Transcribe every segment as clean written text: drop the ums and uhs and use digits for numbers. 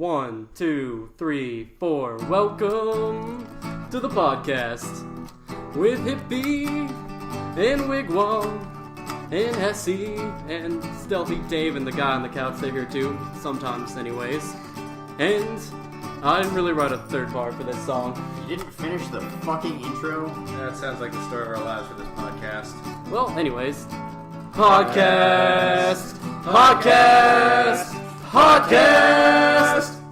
1, 2, 3, 4. Welcome to the podcast with Hippie and Wigwam and Hessie and Stealthy Dave and the guy on the couch. They're here too, sometimes anyways. And I didn't really write a third bar for this song. You didn't finish the fucking intro? That sounds like the story of our lives for this podcast. Well, anyways. Podcast!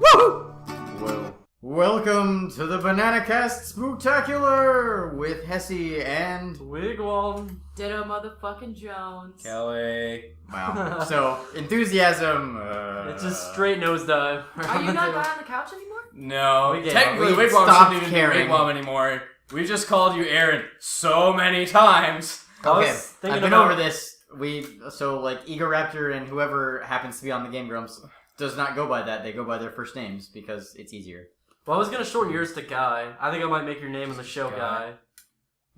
Woohoo! Well, welcome to the BananaCast Spooktacular with Hessie and... Wigwam. Ditto motherfucking Jones. Kelly. Wow. So, enthusiasm, It's just straight nosedive. Are you not guy on the couch anymore? No, We technically we Wigwam stopped shouldn't even caring. be Wigwam anymore. We just called you Aaron so many times. Okay, thinking I've been about- over this. Egoraptor and whoever happens to be on the Game Grumps does not go by that. They go by their first names because it's easier. Well, I was gonna shorten yours to Guy. I think I might make your name in the show Guy.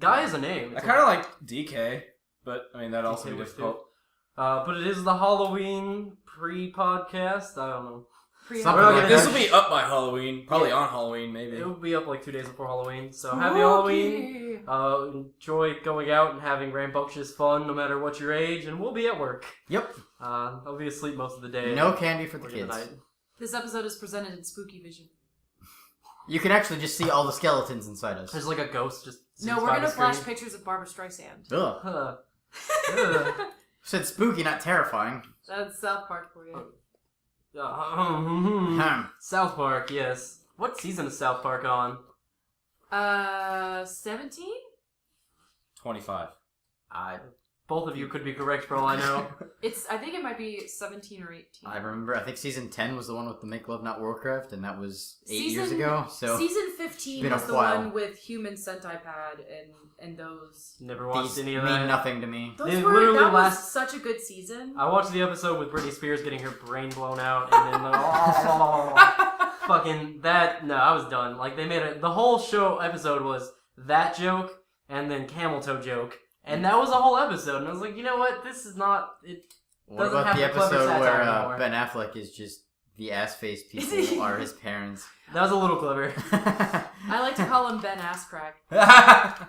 Guy is a name. I kind of like DK, but I mean that'd also DK be was difficult. But it is the Halloween pre-podcast. I don't know. Something We're not like gonna- This will be up by Halloween, probably on Halloween maybe. It will be up like 2 days before Halloween. So happy Halloween. Enjoy going out and having rambunctious fun, no matter what your age. And we'll be at work. Yep. I'll be asleep most of the day. No candy for the Working kids. night. This episode is presented in spooky vision. You can actually just see all the skeletons inside us. There's like a ghost just. No, zooms we're by gonna the flash screen. pictures of Barbara Streisand. Ugh. Huh. Ugh. Said spooky, not terrifying. That's South Park for you. South Park, yes. What season is South Park on? 17? 25. Both of you could be correct for all I know. I think it might be 17 or 18. I remember, I think season 10 was the one with the Make Love Not Warcraft, and that was 8 years Season- ago, so... Season 15 been a was the while. one with human centipad and those. Never watched These any of mean that. nothing to me. Those They were literally that was last- such a good season. I watched the episode with Britney Spears getting her brain blown out, and then fucking that. No, I was done. Like they made the whole show episode was that joke and then camel toe joke, and that was a whole episode. And I was like, you know what? This is not it. What Doesn't about have the the clever episode where satire anymore. Ben Affleck is just the ass-faced people are his parents? That was a little clever. I like to call him Ben Asscrack.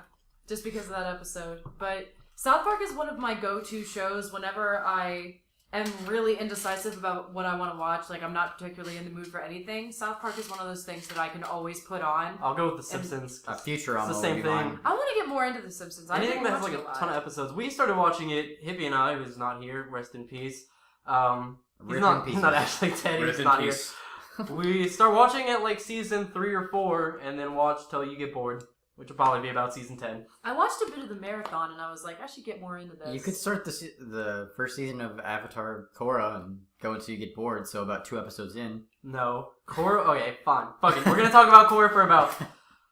Just because of that episode. But South Park is one of my go-to shows whenever I am really indecisive about what I want to watch. Like, I'm not particularly in the mood for anything. South Park is one of those things that I can always put on. I'll go with The Simpsons. Futurama It's the same will be thing. mine. I want to get more into The Simpsons. Anything I that has like a ton of episodes. We started watching it. Hippie and I, who's not here, rest in peace. He's Rip not. in He's not pieces. actually dead. Rip He's in not peace. here. We start watching at like season 3 or 4, and then watch till you get bored, which will probably be about season 10. I watched a bit of the marathon, and I was like, I should get more into this. You could start the first season of Avatar Korra and go until you get bored, so about 2 episodes in. No, Korra. Okay, fine. Fuck it. We're gonna talk about Korra for about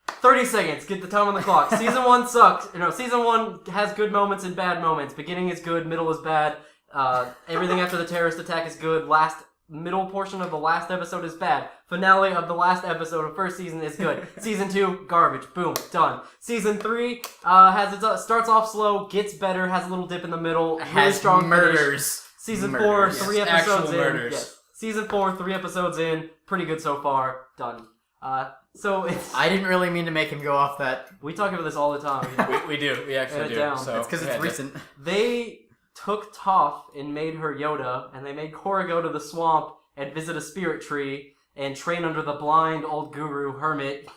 30 seconds. Get the time on the clock. Season 1 sucks. Season 1 has good moments and bad moments. Beginning is good. Middle is bad. Everything after the terrorist attack is good. Middle portion of the last episode is bad. Finale of the last episode of first season is good. Season 2, garbage. Boom, done. Season 3 starts off slow, gets better, has a little dip in the middle, really Has strong finish. murders. Season Murders. 4, 3 Yes, episodes actual in. murders. Yes. Season 4, 3 episodes in. Pretty good so far. Done. So it's. I didn't really mean to make him go off that. We talk about this all the time. we do. We actually Edit do. down. So It's because yeah, it's recent. They took Toph and made her Yoda, and they made Korra go to the swamp and visit a spirit tree and train under the blind old guru Hermit,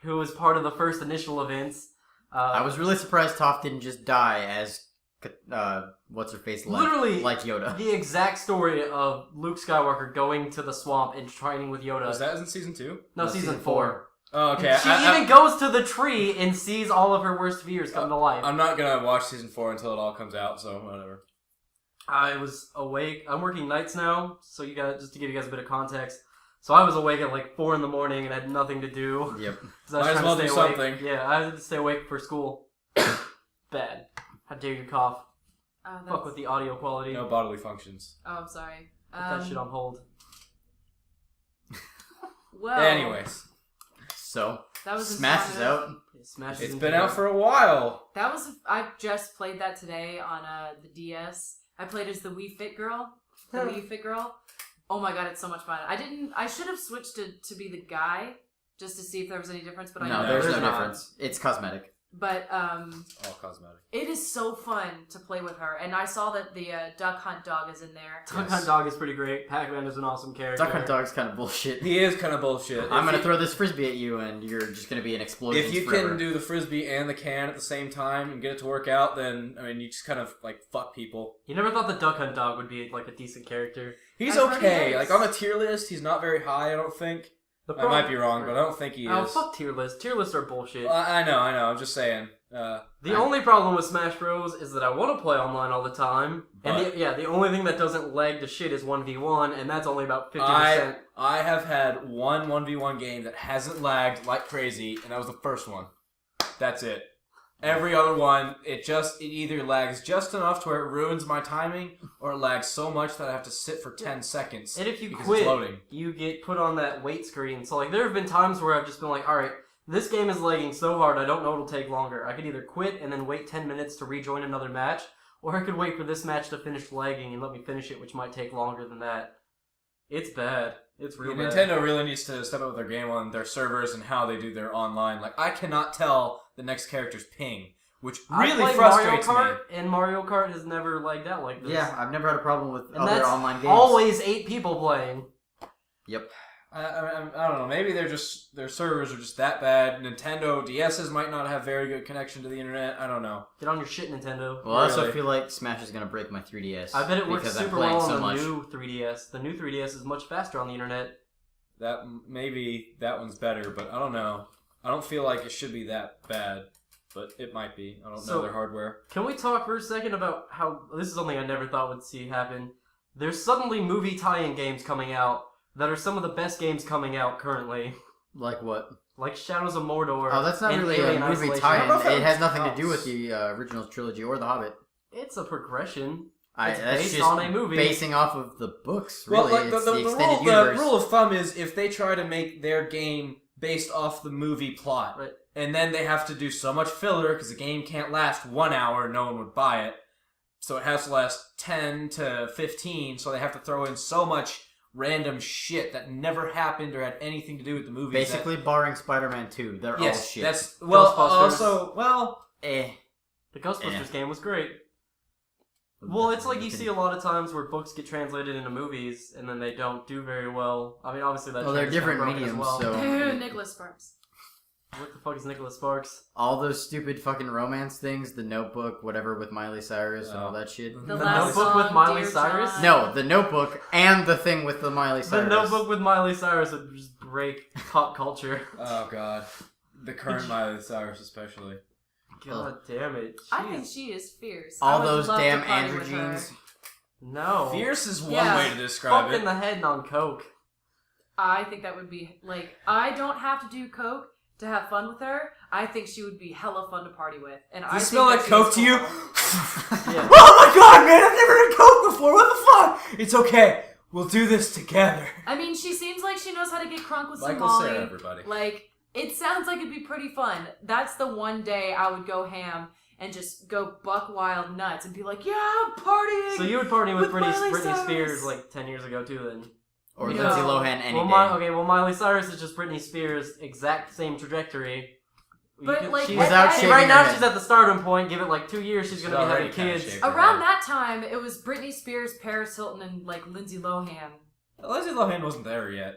who was part of the first initial events. I was really surprised Toph didn't just die as, what's-her-face, Literally, like Yoda. the exact story of Luke Skywalker going to the swamp and training with Yoda. Was that in season 2? No, season 4. Oh, okay. She even goes to the tree and sees all of her worst fears come to life. I'm not gonna watch season 4 until it all comes out, so whatever. I was awake. I'm working nights now, so just to give you guys a bit of context. So I was awake at like 4 in the morning and had nothing to do. Yep. 'Cause I was Might as trying well to do stay awake. something. Yeah, I had to stay awake for school. Bad. How dare you cough? Fuck with the audio quality. No bodily functions. Oh, I'm sorry. Put that shit on hold. Well, Anyways, So, that was Smash is informative. out. It smashes it's into been the- out for a while. That was. I just played that today on the DS. I played as the Wii Fit girl. The Wii Fit girl. Oh my god, it's so much fun. I should have switched to be the guy just to see if there was any difference, but No, there's no difference. It's cosmetic. But all cosmetic. it is so fun to play with her, and I saw that the Duck Hunt dog is in there. Duck Hunt Dog is pretty great. Pac-Man is an awesome character. Duck Hunt Dog's kind of bullshit. He is kind of bullshit. I'm gonna throw this frisbee at you, and you're just gonna be an explosion. If you can do the frisbee and the can at the same time and get it to work out, then I mean you just kind of like fuck people. You never thought the Duck Hunt Dog would be like a decent character. He's I've heard okay. he is. Like on the tier list, he's not very high. I don't think. I might be wrong, but I don't think he is. Oh, fuck tier lists. Tier lists are bullshit. I know. I'm just saying. The only problem with Smash Bros. Is that I want to play online all the time. And the only thing that doesn't lag to shit is 1v1, and that's only about 50%. I have had one 1v1 game that hasn't lagged like crazy, and that was the first one. That's it. Every other one, it either lags just enough to where it ruins my timing, or it lags so much that I have to sit for 10 seconds. And if you because quit, it's loading. you get put on that wait screen. So like there have been times where I've just been like, alright, this game is lagging so hard I don't know it'll take longer. I could either quit and then wait 10 minutes to rejoin another match, or I could wait for this match to finish lagging and let me finish it, which might take longer than that. It's bad. It's real bad. Nintendo really needs to step up with their game on their servers and how they do their online. Like, I cannot tell the next character's ping, which really I play frustrates Mario me. Kart, and Mario Kart has never lagged out like this. Yeah, I've never had a problem with And other that's online games. always 8 people playing. Yep. I don't know. Maybe their servers are just that bad. Nintendo DSs might not have very good connection to the internet. I don't know. Get on your shit, Nintendo. Well, I also Really? feel like Smash is gonna break my 3DS. I bet it works because I'm super playing well on so the much. new 3DS. The new 3DS is much faster on the internet. That maybe that one's better, but I don't know. I don't feel like it should be that bad, but it might be. I don't know their hardware. Can we talk for a second about how this is something I never thought would see happen? There's suddenly movie tie-in games coming out that are some of the best games coming out currently, Like what? like Shadows of Mordor. Oh, that's not and really Alien a movie Isolation. I don't know if tie-in. that It has nothing to do counts. with the original trilogy or The Hobbit. It's a progression. It's That's based just on a movie. basing off of the books, really. Well, like it's the extended the universe. rule of thumb is if they try to make their game based off the movie plot, Right. and then they have to do so much filler because the game can't last 1 hour, no one would buy it. So it has to last 10 to 15, so they have to throw in so much random shit that never happened or had anything to do with the movie. Basically, barring Spider-Man 2, they're all yes, shit. that's Ghostbusters. also Eh. The Ghostbusters Yeah. game was great. Well, it's like you see a lot of times where books get translated into movies and then they don't do very well. I mean, obviously that. Well, they're trend's kinda different broken as mediums, well. so Nicholas Sparks. What the fuck is Nicholas Sparks? all those stupid fucking romance things, The Notebook, whatever with Miley Cyrus and all that shit. The The last Notebook with song, Miley Dear Cyrus? John. No, The Notebook and the thing with the Miley The Cyrus. Notebook with Miley Cyrus would just break pop culture. oh god, the current Miley Cyrus especially. God damn it! I think Jeez. she is fierce. I All would those love to damn party with her. androgynes. No. Fierce is one Yeah. way to describe Fucked it. in the head and on coke. I think that would be like I don't have to do coke to have fun with her. I think she would be hella fun to party with. And I Does it think smell that like she coke is to you? cool. Yeah. Oh my god, man! I've never had coke before. What the fuck? It's okay. We'll do this together. I mean, she seems like she knows how to get crunk with some Michael Molly. Cera, everybody. Like, it sounds like it'd be pretty fun. That's the one day I would go ham and just go buck wild nuts and be like, yeah, I'm partying! So you would party with With Miley Britney Cyrus. Spears like 10 years ago too then? Or No. Lindsay Lohan any Well, day. Miley Cyrus is just Britney Spears' exact same trajectory. But, like, she's, Without see, shaving right her now head. she's at the stardom point. Give it like 2 years, she's gonna be having already kinda kids. shaved her Around head. that time, it was Britney Spears, Paris Hilton, and, like, Lindsay Lohan. Lindsay Lohan wasn't there yet.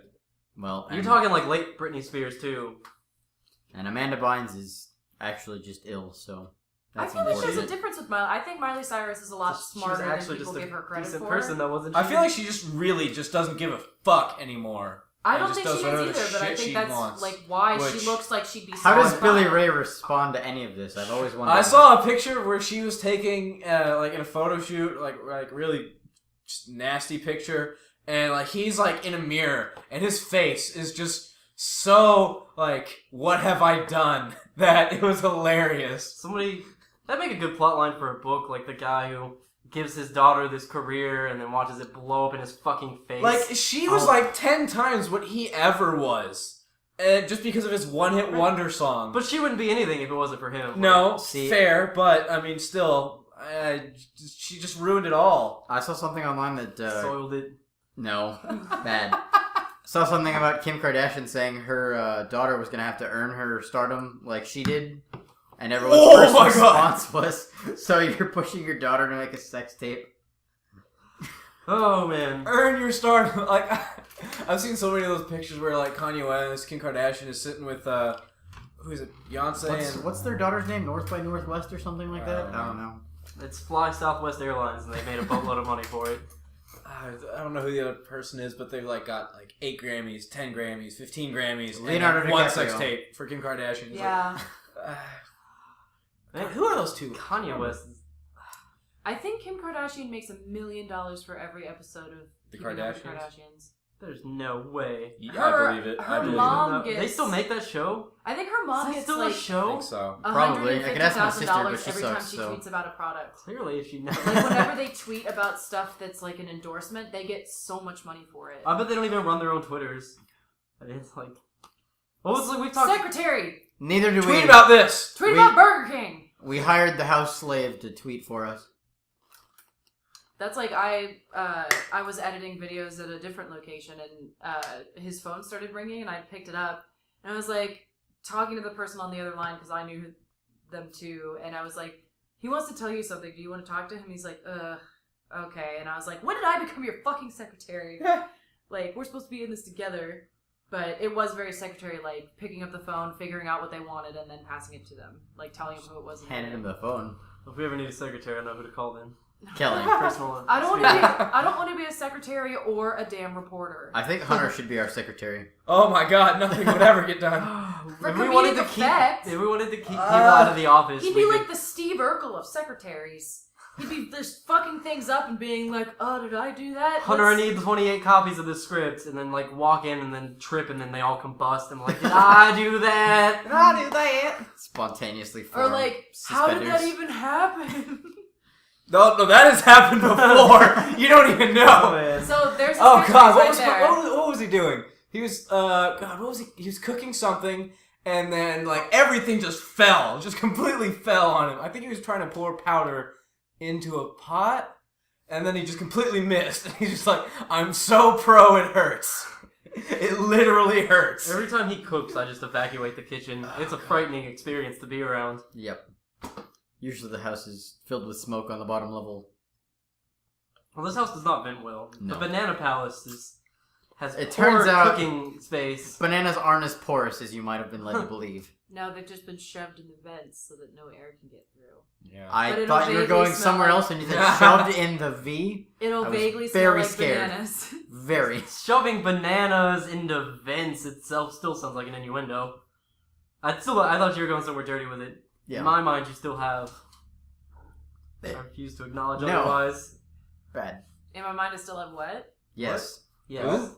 Well, You're and, talking like late Britney Spears too. and Amanda Bynes is actually just ill, so I that's feel like there's a unfortunate. difference with Miley. I think Miley Cyrus is a lot She was smarter than actually people just give her a credit decent for. person though, wasn't she? I feel like she just really just doesn't give a fuck anymore. I and don't just think she does is whatever the either, but I shit think she that's wants. like why Which- she looks like she'd be. How does so Billy fun. Ray respond to any of this? I've always wondered. I saw a picture where she was taking, like in a photo shoot, like really just nasty picture, and like he's like in a mirror, and his face is just so like, what have I done? That it was hilarious. That'd make a good plot line for a book, like the guy who gives his daughter this career and then watches it blow up in his fucking face. Like she was Oh. like 10 times what he ever was, just because of his one-hit wonder song. But she wouldn't be anything if it wasn't for him. no, See- fair, but I mean, still, she just ruined it all. I saw something online that Soiled it. No. Bad. Saw something about Kim Kardashian saying her daughter was gonna have to earn her stardom like she did, and everyone's first response was, "So you're pushing your daughter to make a sex tape?" Oh man. Earn your stardom. Like, I've seen so many of those pictures where like Kanye West, Kim Kardashian is sitting with who is it, Beyonce? What's their daughter's name? North by Northwest or something like that? I don't know. It's Fly Southwest Airlines, and they made a boatload of money for it. I don't know who the other person is, but they've like got like 8 Grammys, 10 Grammys, 15 Grammys, Leonardo and one DiCaprio. sex tape for Kim Kardashian. It's Yeah. Like, who are those two? Kanye West. I think Kim Kardashian makes $1 million for every episode of The Keeping Up with the Kardashians? Kardashians. There's no way. Yeah, Her- I believe it. her I believe mom it. gets- They still make that show? I think her mom Is that gets still like a I show? think so. Probably. I could ask my sister, but $150,000 she every time sucks, she so. tweets about a product. Clearly, if she knows. Like whenever they tweet about stuff that's like an endorsement, they get so much money for it. I bet they don't even run their own Twitters. It's like, well, it's like we've talked. Secretary, Neither do Tweet we. about this. tweet We- about Burger King. We hired the house slave to tweet for us. That's like I was editing videos at a different location and his phone started ringing and I picked it up and I was like talking to the person on the other line because I knew them too and I was like, he wants to tell you something. Do you want to talk to him? He's like, okay. And I was like, when did I become your fucking secretary? Like we're supposed to be in this together. But it was very secretary-like, picking up the phone, figuring out what they wanted, and then passing it to them, like telling them who it was. and Handed him everything. the phone. If we ever need a secretary, I know who to call then. Kelly. Personal. I don't want to be a secretary or a damn reporter. I think Hunter should be our secretary. Oh my God, nothing would ever get done. For If we wanted to comedic keep, effect. if we wanted to keep people out of the office, He'd we be could- like the Steve Urkel of secretaries. He'd be just fucking things up and being like, "Oh, did I do that?" Hunter, I Let's- need 28 copies of this script, and then like walk in and then trip, and then they all combust, and like, did I do that? Did I do that? Spontaneously Or form like, how did that suspenders. even happen? No, that has happened before. You don't even know. man. So there's. A Oh sketch God, right there. what was he doing? He was God, what was he? He was cooking something, and then like everything just fell, just completely fell on him. I think he was trying to pour powder into a pot, and then he just completely missed. And he's just like, I'm so pro, it hurts. It literally hurts. Every time he cooks, I just evacuate the kitchen. It's a frightening experience to be around. Yep. Usually the house is filled with smoke on the bottom level. Well, this house does not vent well. No. The Banana Palace has It poor turns out- cooking space. Bananas aren't as porous as you might have been led to believe. No, they've just been shoved in the vents so that no air can get through. Yeah. I But it'll thought you were vaguely going smell somewhere like- else and you said shoved in the V. It'll I was vaguely smell very like scared. bananas. Very. Shoving bananas into vents itself still sounds like an innuendo. I thought you were going somewhere dirty with it. Yeah. In my mind, you still have. I refuse to acknowledge No. otherwise. Bad. In my mind, I still have what? Yes. Yes.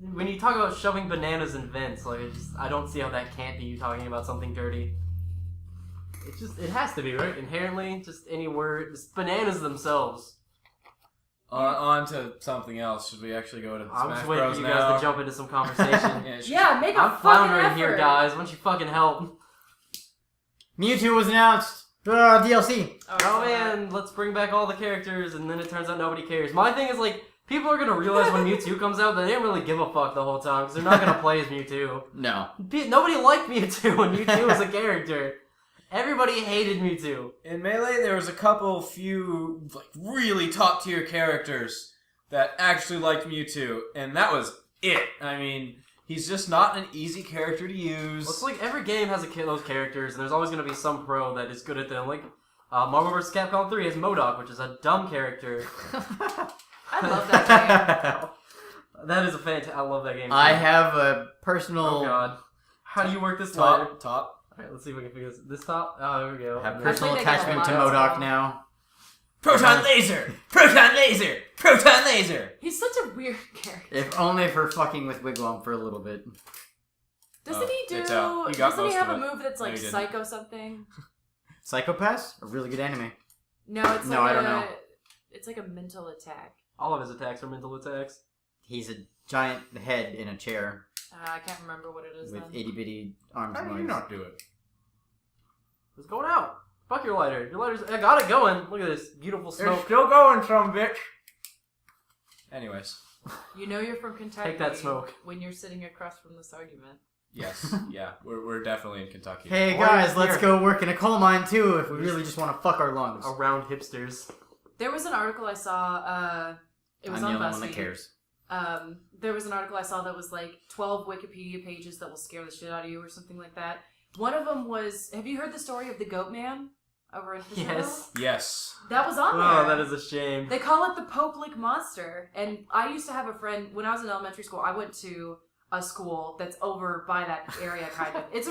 When you talk about shoving bananas in vents, like I don't see how that can't be you talking about something dirty. It has to be, right? Inherently, just any word, just bananas themselves. On to something else. Should we actually go to I'm Smash just waiting Bros for you now? guys to jump into some conversation. Yeah, Yeah, make a I'm fucking floundering effort. here, guys. Why don't you fucking help? Mewtwo was announced. DLC. Oh man, let's bring back all the characters, and then it turns out nobody cares. My thing is like, people are gonna realize when Mewtwo comes out that they didn't really give a fuck the whole time because they're not gonna play as Mewtwo. No. Nobody liked Mewtwo when Mewtwo was a character. Everybody hated Mewtwo. In Melee, there was a few like really top tier characters that actually liked Mewtwo, and that was it. I mean, he's just not an easy character to use. Well, it's like every game has those characters, and there's always gonna be some pro that is good at them. Like Marvel vs. Capcom 3 has MODOK, which is a dumb character. I love that game. That is a fantastic. I love that game. I too. have a personal. Oh god. How do you work this ladder? top. Alright, let's see if we can figure this top. Oh, there we go. I have And then- personal Actually, they get a attachment to lot of MODOK stuff. now. Proton laser! Proton laser! Proton laser! He's such a weird character. If only for fucking with Wigwam for a little bit. Doesn't he do? it's out. He got Doesn't he most have of a it. move that's No, like he didn't. Psycho something? Psychopaths? A really good anime. No, it's No, like I don't know. It's like a mental attack. all of his attacks are mental attacks. He's a giant head in a chair I can't remember what it is with then. itty bitty arms How and do you legs. not do it? It's going out. Fuck your lighter. Your lighter's. I got it going. Look at this beautiful smoke. still going, some bitch. Anyways. You know you're from Kentucky. Take that smoke. When you're sitting across from this argument. Yes, yeah, we're definitely in Kentucky. Hey Why guys, is let's there- go work in a coal mine too if we really just want to fuck our lungs. Around hipsters. There was an article I saw. It was I'm on the only one that BuzzFeed. cares. There was an article I saw that was like 12 Wikipedia pages that will scare the shit out of you or something like that. One of them was, have you heard the story of the Goat Man over in Fisherville? Yes. Yes. That was on there. Oh, that is a shame. They call it the Pope Lick Monster. And I used to have a friend, when I was in elementary school, I went to a school that's over by that area, kind of. It's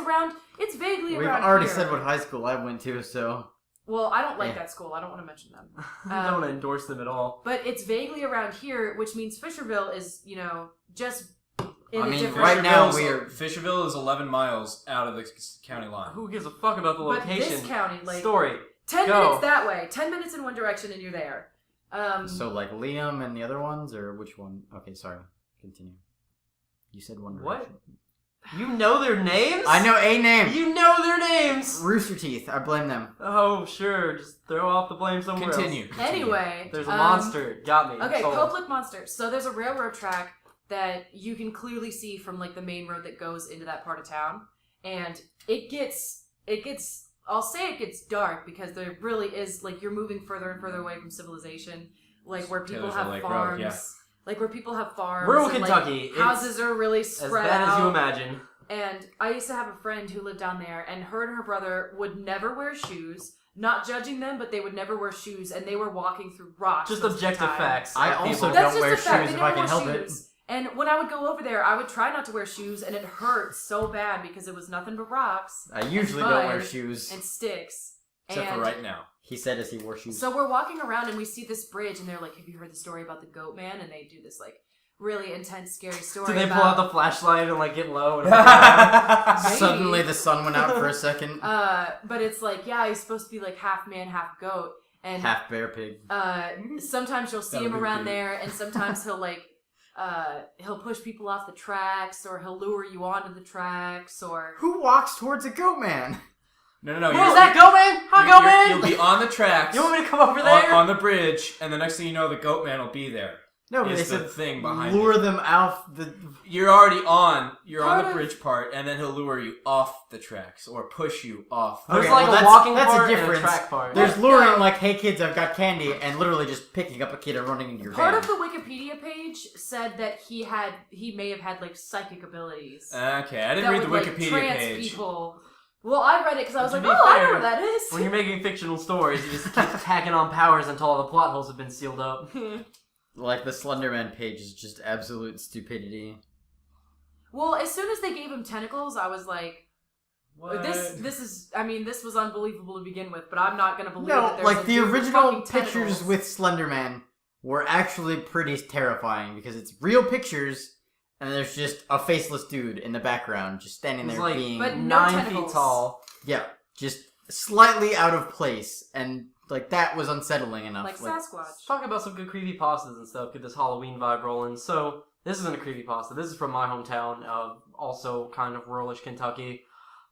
vaguely We've around already here. said what high school I went to, so... Well, I don't like Yeah. that school. I don't want to mention them. I don't want to endorse them at all. But it's vaguely around here, which means Fisherville is, just in I a mean, different... right now Fisherville's- we are- Fisherville is 11 miles out of the county line. Who gives a fuck about the But location? this county, like... Story. 10 Go. minutes that way. 10 minutes in one direction and you're there. So, like, Liam and the other ones, or which one? Okay, sorry. Continue. You said one What? direction. You know their names? I know a name! You know their names! Rooster Teeth. I blame them. Oh, sure. Just throw off the blame somewhere Continue. else. Anyway. There's a monster. Got me. Okay, Sold. Pope Lick Monster. So there's a railroad track that you can clearly see from like the main road that goes into that part of town. And it gets I'll say it gets dark because there really is like you're moving further and further away from civilization. Like where people Taylor's have Lake Road, farms. yeah. Like where people have farms. Rural and, Kentucky, Like, houses are really As spread bad out. as you imagine. And I used to have a friend who lived down there, and her and her brother would never wear shoes. Not judging them, but they would never wear shoes, and they were walking through rocks. Just most of the objective time. facts. I of also people. That's don't wear just a fact. shoes They if I never can wore help it. shoes. And when I would go over there, I would try not to wear shoes, and it hurt so bad because it was nothing but rocks I usually and don't wear mud shoes. and sticks. Except and for right now. He said as he wore shoes. So we're walking around, and we see this bridge, and they're like, "Have you heard the story about the Goat Man?" And they do this like really intense, scary story. Do they pull about, out the flashlight and like get low? And Maybe. Suddenly the sun went out for a second. But it's like, yeah, he's supposed to be like half man, half goat, and Half bear pig. sometimes you'll see That him would be around cute. there, and sometimes he'll like he'll push people off the tracks, or he'll lure you onto the tracks, or Who walks towards a goat man? No. Where's that Goat Man? Hi, Goat Man! You'll be on the tracks. You want me to come over there? on the bridge, and the next thing you know, the goat man will be there. No, but they Is the said thing behind lure it. them out the... You're already on. You're Part on the of- bridge part, and then he'll lure you off the tracks or push you off. There's Okay, like well, a that's- walking that's a part and a difference. track part. There's Yeah. luring like, hey kids, I've got candy, and literally just picking up a kid and running into your part van. of the Wikipedia page said that he may have had like psychic abilities. Okay, I didn't that read the would, like, Wikipedia trance page. people. Well, I read it because I was To like, be oh, I know fair, what that is. When you're making fictional stories, you just keep tacking on powers until all the plot holes have been sealed up. Like, the Slenderman page is just absolute stupidity. Well, as soon as they gave him tentacles, I was like, What? this is. I mean, this was unbelievable to begin with, but I'm not gonna believe No, that there's like, a the dude with original fucking pictures tentacles. with Slenderman were actually pretty terrifying, because it's real pictures, and there's just a faceless dude in the background, just standing He's there like- being... But no 9 tentacles. feet tall. Yeah, just slightly out of place, and, like, that was unsettling enough. like Sasquatch. Let's talk about some good creepypastas and stuff. Get this Halloween vibe rolling. So, this isn't a creepypasta. This is from my hometown, also kind of ruralish Kentucky.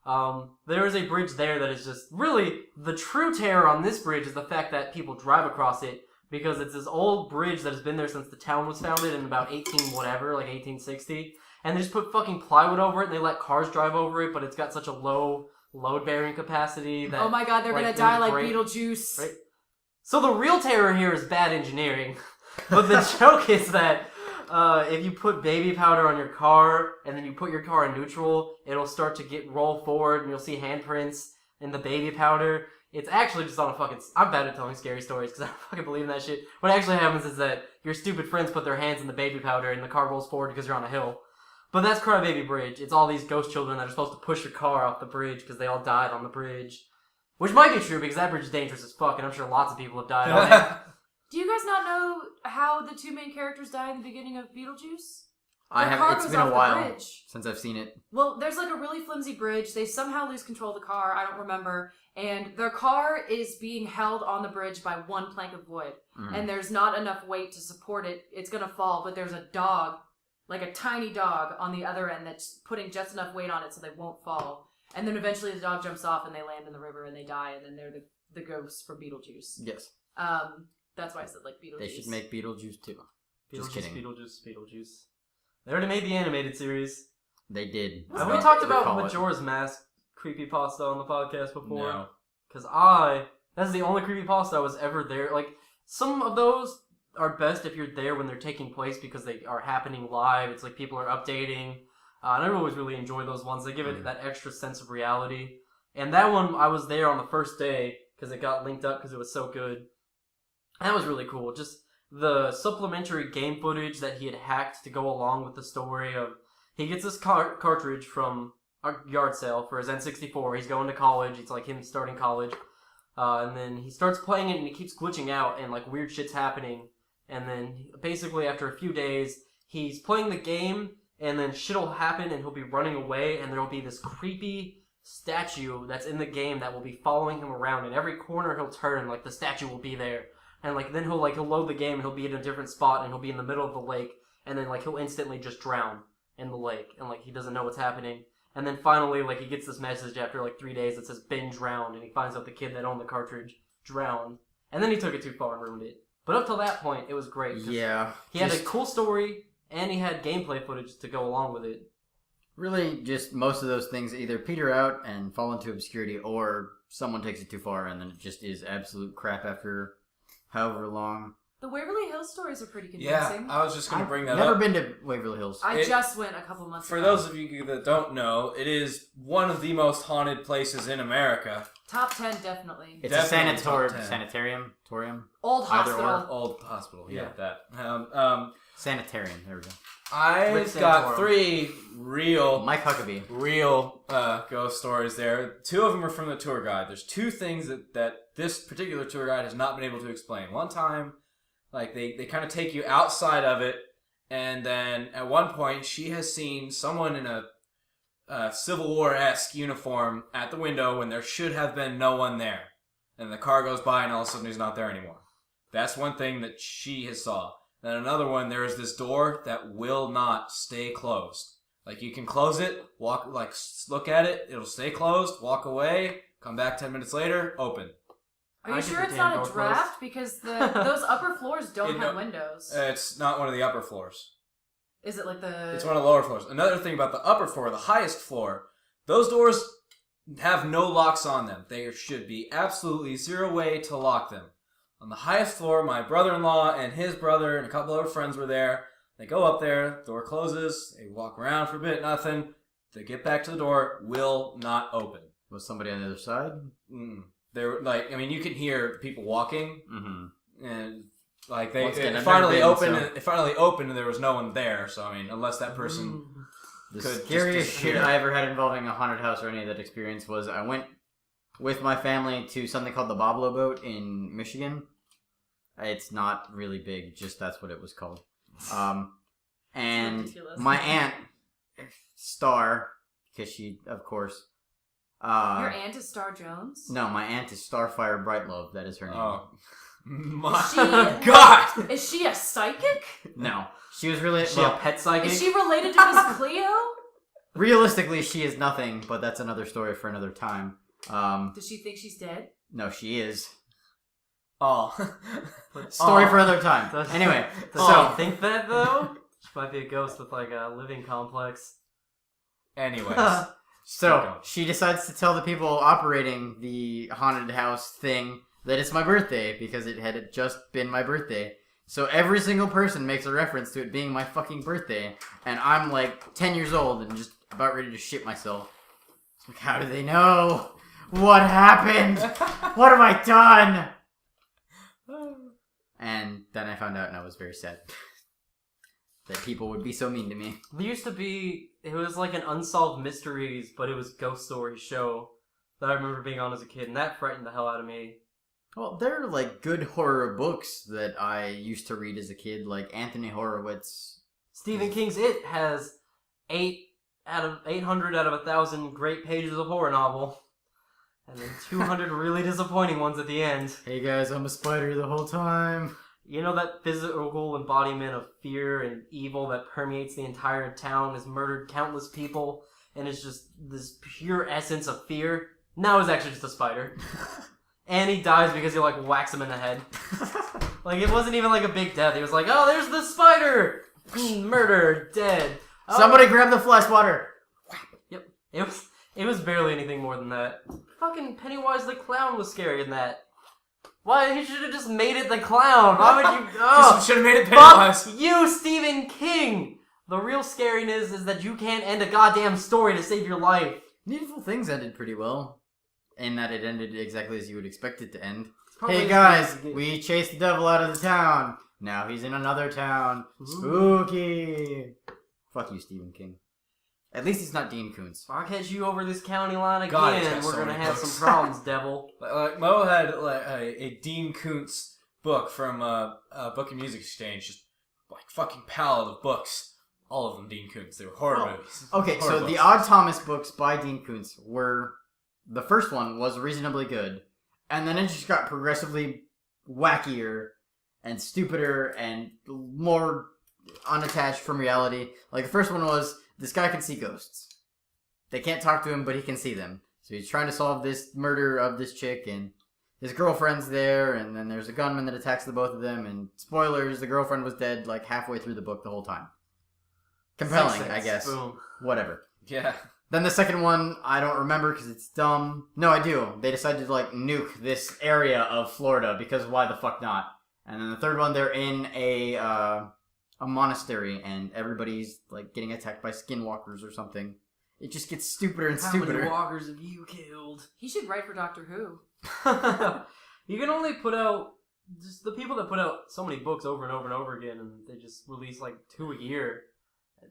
There is a bridge there that is just really the true terror on this bridge is the fact that people drive across it because it's this old bridge that has been there since the town was founded in about 1860, and they just put fucking plywood over it and they let cars drive over it, but it's got such a low load bearing capacity that Oh my god, they're like, gonna die like break- Beetlejuice. Right. So the real terror here is bad engineering. But the joke is that if you put baby powder on your car and then you put your car in neutral, it'll start to roll forward and you'll see handprints in the baby powder. It's actually just on a fucking... I'm bad at telling scary stories because I don't fucking believe in that shit. What actually happens is that your stupid friends put their hands in the baby powder and the car rolls forward because you're on a hill. But that's Crybaby Bridge. It's all these ghost children that are supposed to push your car off the bridge because they all died on the bridge. Which might be true because that bridge is dangerous as fuck and I'm sure lots of people have died on it. Do you guys not know how the two main characters die in the beginning of Beetlejuice? I Their have. car It's goes been off a the while bridge. since I've seen it. Well, there's like a really flimsy bridge. They somehow lose control of the car. I don't remember. And their car is being held on the bridge by one plank of wood. Mm. And there's not enough weight to support it. It's going to fall, but there's a dog, like a tiny dog, on the other end that's putting just enough weight on it so they won't fall. And then eventually the dog jumps off and they land in the river and they die. And then they're the ghosts from Beetlejuice. Yes, That's why I said like Beetlejuice. they should make Beetlejuice too. Just kidding. Beetlejuice. They already made the animated series. They did. Have we talked about Majora's Mask creepypasta on the podcast before? No. Because that's the only creepypasta I was ever there. Like, some of those are best if you're there when they're taking place because they are happening live. It's like people are updating. And I always really enjoy those ones. They give it that extra sense of reality. And that one, I was there on the first day because it got linked up because it was so good. That was really cool. Just the supplementary game footage that he had hacked to go along with the story of... He gets this cartridge from a yard sale for his N64. He's going to college. It's like him starting college. And then he starts playing it and he keeps glitching out and like weird shit's happening. And then basically after a few days, he's playing the game and then shit'll happen and he'll be running away and there'll be this creepy statue that's in the game that will be following him around. In every corner he'll turn, like the statue will be there. And like then he'll load the game and he'll be in a different spot and he'll be in the middle of the lake and then like he'll instantly just drown in the lake and like he doesn't know what's happening. And then finally like he gets this message after like 3 days that says been drowned and he finds out the kid that owned the cartridge drowned. And then he took it too far and ruined it. But up till that point it was great. Yeah. He had a cool story and he had gameplay footage to go along with it. Really, just most of those things either peter out and fall into obscurity, or someone takes it too far and then it just is absolute crap after however long. The Waverly Hills stories are pretty Yeah, convincing. I was just going to bring that Never up. been to Waverly Hills. I just went a couple months For ago. those of you that don't know, it is one of the most haunted places in America. Top 10, definitely. It's Definitely a top 10. sanitarium. Old Either hospital. Old hospital, yeah, Yeah. that. Sanitarium. There we go. I've got 3 real Mike Huckabee. ghost stories there. 2 of them are from the tour guide. There's 2 things that this particular tour guide has not been able to explain. One time, like they kind of take you outside of it, and then at one point she has seen someone in a Civil War-esque uniform at the window when there should have been no one there. And the car goes by and all of a sudden he's not there anymore. That's one thing that she has saw. Then another one, there is this door that will not stay closed. Like you can close it, look at it, it'll stay closed, walk away, come back 10 minutes later, open. Are you I sure get it's the not damn a door draft? Because those upper floors don't It have no- windows. It's not one of the upper floors. Is it like the... It's one of the lower floors. Another thing about the upper floor, the highest floor, those doors have no locks on them. There should be absolutely zero way to lock them. On the highest floor, my brother-in-law and his brother and a couple other friends were there. They go up there, door closes, they walk around for a bit, nothing. They get back to the door, will not open. Was somebody on the other side? They're like, I mean, you can hear people walking, Mm-hmm. and like Once again, it I've finally never been, opened. so- It finally opened, and there was no one there. So I mean, unless that person. The Could just scariest disappear. shit I ever had involving a haunted house or any of that experience was I went with my family to something called the Boblo Boat in Michigan. It's not really big, just that's what it was called. And ridiculous. my aunt, Star, because she, of course... Your aunt is Star Jones? No, my aunt is Starfire Brightlove. That is her name. Oh my She- God! Is she a psychic? No. She was really... Is she well, a pet psychic? Is she related to Miss Cleo? realistically, she is nothing, but that's another story for another time. Does she think she's dead? No, she is. Oh. Story for another time. Does- Anyway, Does so... she think that though? She might be a ghost with like a living complex. Anyways. So, she decides to tell the people operating the haunted house thing that it's my birthday, because it had just been my birthday. So every single person makes a reference to it being my fucking birthday, and I'm like 10 years old and just about ready to shit myself. It's like, how do they know? What happened? What have I done? And then I found out and I was very sad. That people would be so mean to me. There used to be, it was like an Unsolved Mysteries, but it was ghost story show that I remember being on as a kid, and that frightened the hell out of me. Well, there are like good horror books that I used to read as a kid, like Anthony Horowitz. Stephen King's It has 800 out of 1,000 great pages of horror novel, and then 200 really disappointing ones at the end. Hey guys, I'm a spider the whole time. You know that physical embodiment of fear and evil that permeates the entire town, has murdered countless people, and is just this pure essence of fear? Now he's actually just a spider. And he dies because you like whacks him in the head. Like, it wasn't even like a big death. He was like, oh, there's the spider! Murder, dead. Oh. Somebody grab the fly swatter! Yep. It was barely anything more than that. Fucking Pennywise the Clown was scary in that. Why? He should have just made it the clown. Why would you? Oh, should have made it Pennywise. Fuck you, Stephen King. The real scariness is that you can't end a goddamn story to save your life. Needful Things ended pretty well. In that it ended exactly as you would expect it to end. Probably Hey guys, we chased the devil out of the town. Now he's in another town. Spooky. Fuck you, Stephen King. At least he's not Dean Koontz. If I catch you over this county line again, God, he's got we're so gonna many have books. some problems, devil. Like Mo had like a Dean Koontz book from Book and Music Exchange, just like fucking pallet of books. All of them Dean Koontz. They were horror movies. Okay, Horror so books. the Odd Thomas books by Dean Koontz were... The first one was reasonably good, and then it just got progressively wackier and stupider and more unattached from reality. Like, the first one was, this guy can see ghosts. They can't talk to him, but he can see them. So he's trying to solve this murder of this chick, and his girlfriend's there, and then there's a gunman that attacks the both of them, and spoilers, the girlfriend was dead like halfway through the book the whole time. Compelling, Sixth I Sense. guess. Boom. Whatever. Yeah. Then the second one, I don't remember because it's dumb. No, I do. They decided to, like, nuke this area of Florida because why the fuck not? And then the third one, they're in a monastery and everybody's, like, getting attacked by skinwalkers or something. It just gets stupider and How stupider. many walkers have you killed? He should write for Doctor Who. You can only put out just the people that put out so many books over and over and over again, and they just release like 2 a year.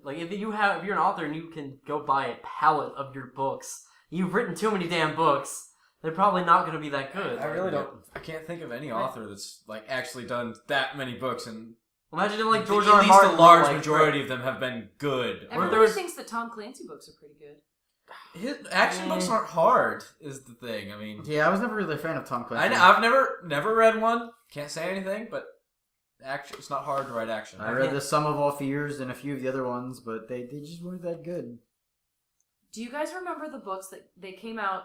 Like if you're an author and you can go buy a pallet of your books, you've written too many damn books. They're probably not going to be that good. I really don't. I can't think of any author that's like actually done that many books, and Imagine if like George at R. R. least Martin a large like, majority of them have been good. Everyone there was- thinks that Tom Clancy books are pretty good. His action books aren't hard, is the thing. I mean, Yeah, I was never really a fan of Tom Clancy. I've never read one. Can't say anything, but action. It's not hard to write action. I read The Sum of All Fears and a few of the other ones, but they just weren't that good. Do you guys remember the books that they came out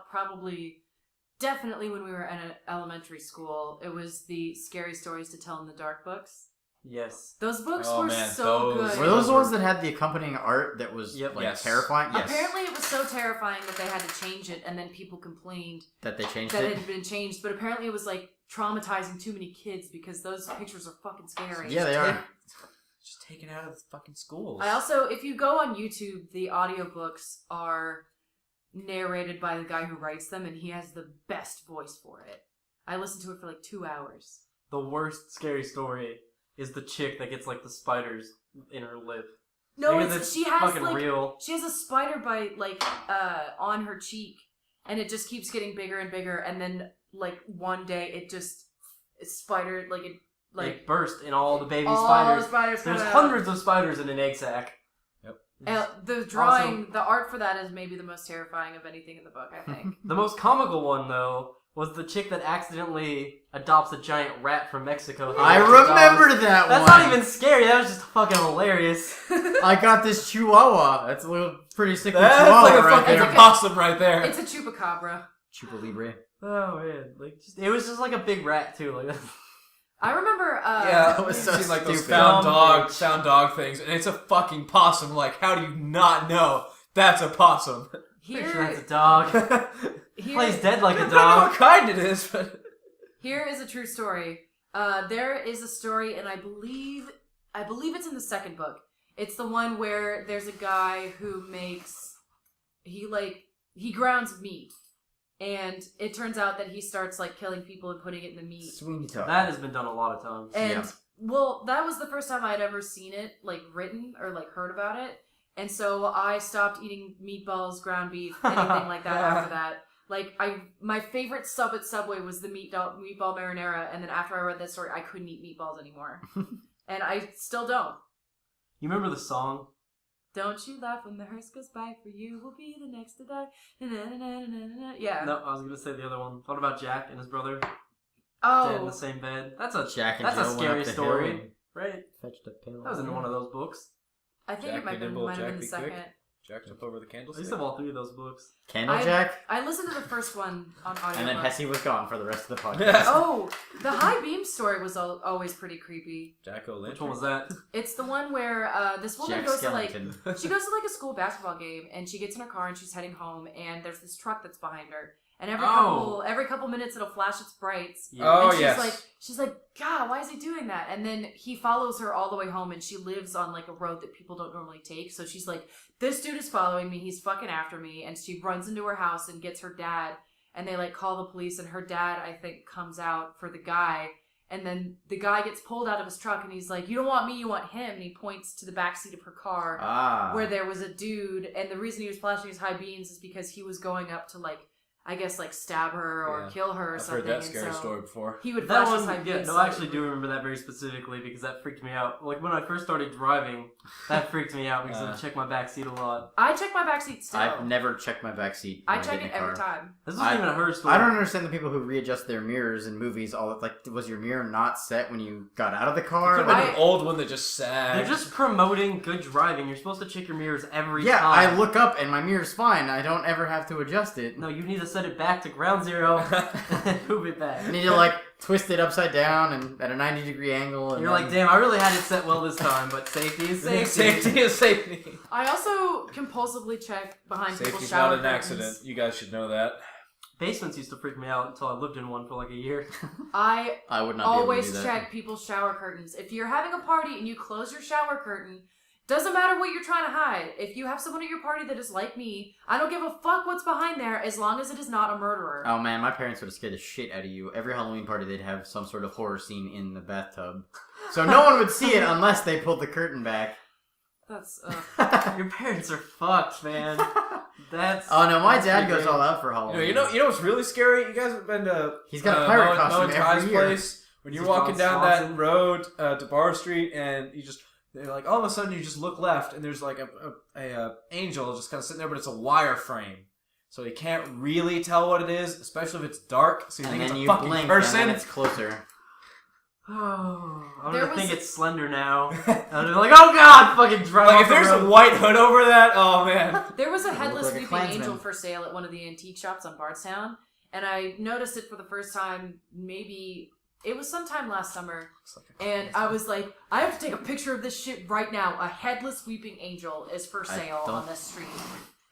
definitely when we were in elementary school? It was the Scary Stories to Tell in the Dark books. Yes. Those books Oh, were man, so those- good. Were those the ones that had the accompanying art that was Yep. like Yes. terrifying? Yes. Apparently it was so terrifying that they had to change it, and then people complained That they changed that it? it had been changed, but apparently it was like traumatizing too many kids because those pictures are fucking scary. Yeah, they are. Just taken out of the fucking schools. I also, if you go on YouTube, the audiobooks are narrated by the guy who writes them, and he has the best voice for it. I listened to it for like 2 hours. The worst scary story is the chick that gets like the spiders in her lip. No, Because she has fucking like real. she has a spider bite like on her cheek, and it just keeps getting bigger and bigger, and then like one day it's spider like it like It burst in all the baby all spiders. the spiders come There's out. hundreds of spiders in an egg sack. The drawing, the art for that is maybe the most terrifying of anything in the book, I think. The most comical one, though, was the chick that accidentally adopts a giant rat from Mexico. I remember that That's one. not even scary. That was just fucking hilarious. I got this chihuahua. That's a little pretty sick That's chihuahua like a right fucking there. It's possum right there. It's a chupacabra. Chupa Libre. Oh man, like it was just like a big rat too. Like I remember. Yeah, That was you've so seen like those stupid. found Dumb dog things, and it's a fucking possum. Like, how do you not know that's a possum? pretty sure that's a Here, dog. here, Plays dead like I a don't know what dog. kind it is, but here is a true story. There is a story, and I believe it's in the second book. It's the one where there's a guy who he grounds meat, and it turns out that he starts like killing people and putting it in the meat. Sweeney Todd. That has been done a lot of times. And Yeah. well, that was the first time I'd ever seen it like written or like heard about it. And so I stopped eating meatballs, ground beef, anything like that after that. Like my favorite sub at Subway was the meatball marinara, and then after I read that story, I couldn't eat meatballs anymore. And I still don't. You remember the song? Don't you laugh when the hearse goes by, for you will be the next to die. Na-na-na-na-na-na. Yeah. No, I was gonna say the other one. What about Jack and his brother dead in Oh. the same bed? That's a Jack and that's Jill a went scary up the story, hill right? Fetched a pail. That was in one of those books. I think Jack it might be have nimble, been Jack the be quick. second. Jack jump over the I candlestick. used to have all 3 of those books. Candlejack, I listened to the first one on audio. and then Hesse was gone for the rest of the podcast. Oh, the high beam story was always pretty creepy. Jack O'Lantern. Which one was that? It's the one where this woman Jack goes to like Skellington. she goes to like a school basketball game and she gets in her car and she's heading home and there's this truck that's behind her and every couple minutes it'll flash its brights. Yeah. Oh, And yes. she's like, God, why is he doing that? And then he follows her all the way home and she lives on like a road that people don't normally take. So she's like, this dude is following me. He's fucking after me. And she runs into her house and gets her dad and they like call the police and her dad, I think, comes out for the guy. And then the guy gets pulled out of his truck and he's like, you don't want me, you want him. And he points to the backseat of her car where there was a dude. And the reason he was flashing his high beams is because he was going up to like, I guess like stab her or kill her or I've something. heard that scary story before. He would That flash his one, high yeah, beams. no, I actually do remember that very specifically because that freaked me out. Like, when I first started driving, that freaked me out because I checked my backseat a lot. I check my backseat still. I've never checked my backseat. I check it every time. This isn't even a her story. I don't understand the people who readjust their mirrors in movies. Was your mirror not set when you got out of the car? Could have been an old one that just sagged. They're just promoting good driving. You're supposed to check your mirrors every Yeah, time. I look up and my mirror's fine. I don't ever have to adjust it. No, you need to set it back to ground zero and move it back. I need to like twist it upside down and at a 90-degree angle. And You're like, damn, I really had it set well this time, but safety is safety. Safety is safety. I also compulsively check behind people's Safety's shower not an curtains. accident. You guys should know that. Basements used to freak me out until I lived in one for like a year. I I would not be able to always do that. check people's shower curtains. If you're having a party and you close your shower curtain, doesn't matter what you're trying to hide. If you have someone at your party that is like me, I don't give a fuck what's behind there as long as it is not a murderer. Oh man, my parents would have scared the shit out of you. Every Halloween party they'd have some sort of horror scene in the bathtub. So no one would see it unless they pulled the curtain back. That's Your parents are fucked, man. That's Oh no, my that's dad pretty goes great. all out for Halloween. You know what's really scary? You guys have been to He's got a pirate costume Ty's every year. place. When you're Is it walking Ron down Swanson? that road to Bar Street, and they're like, all of a sudden you just look left, and there's like a angel just kind of sitting there, but it's a wire frame, so you can't really tell what it is, especially if it's dark. So you And think then it's a you fucking blink person. and then it's closer. Oh, I'm There gonna was- think it's Slender now. And they're like, oh god, fucking drive Like off if the there's road. a white hood over that, oh man. There was a look headless like a weeping Klansman. angel for sale at one of the antique shops on Bardstown, and I noticed it for the first time. Maybe it was sometime last summer, and I was like, I have to take a picture of this shit right now. A headless weeping angel is for sale don't- on this street.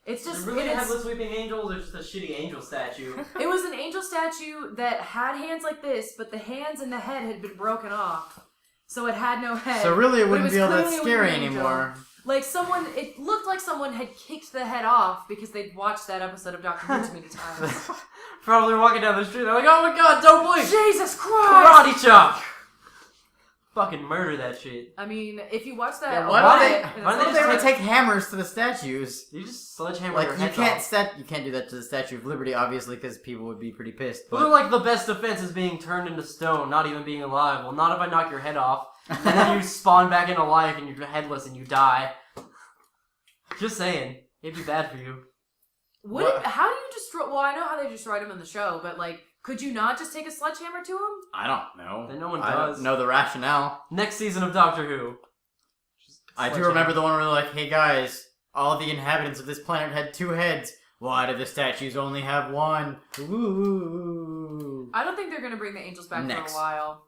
It's just Is it really it is- headless weeping angels or just a shitty angel statue? It was an angel statue that had hands like this, but the hands and the head had been broken off. So it had no head. So really it But wouldn't was be all that clearly a scary weeping angel. anymore. Like it looked like someone had kicked the head off because they'd watched that episode of Doctor Who too many times. Probably walking down the street, they're like, oh my god, don't blink! Jesus Christ! Karate chop! Fucking murder that shit. I mean, if you watch that, Yeah, a why lot don't of they- it- why don't What they if they just would take hammers to the statues? You just sledgehammer Like their you heads can't off. you can't do that to the Statue of Liberty, obviously, because people would be pretty pissed. Well, they're But like the best defense is being turned into stone, not even being alive. Well, not if I knock your head off, and then you spawn back into life and you're headless and you die. Just saying, it'd be bad for you. How do you destroy? Well, I know how they destroyed him in the show, but like, could you not just take a sledgehammer to him? I don't know. Then no one I does. don't know the rationale. Next season of Doctor Who. I do remember the one where they're like, "Hey guys, all the inhabitants of this planet had 2 heads. Why do the statues only have 1?" Ooh. I don't think they're gonna bring the angels back Next. for a while.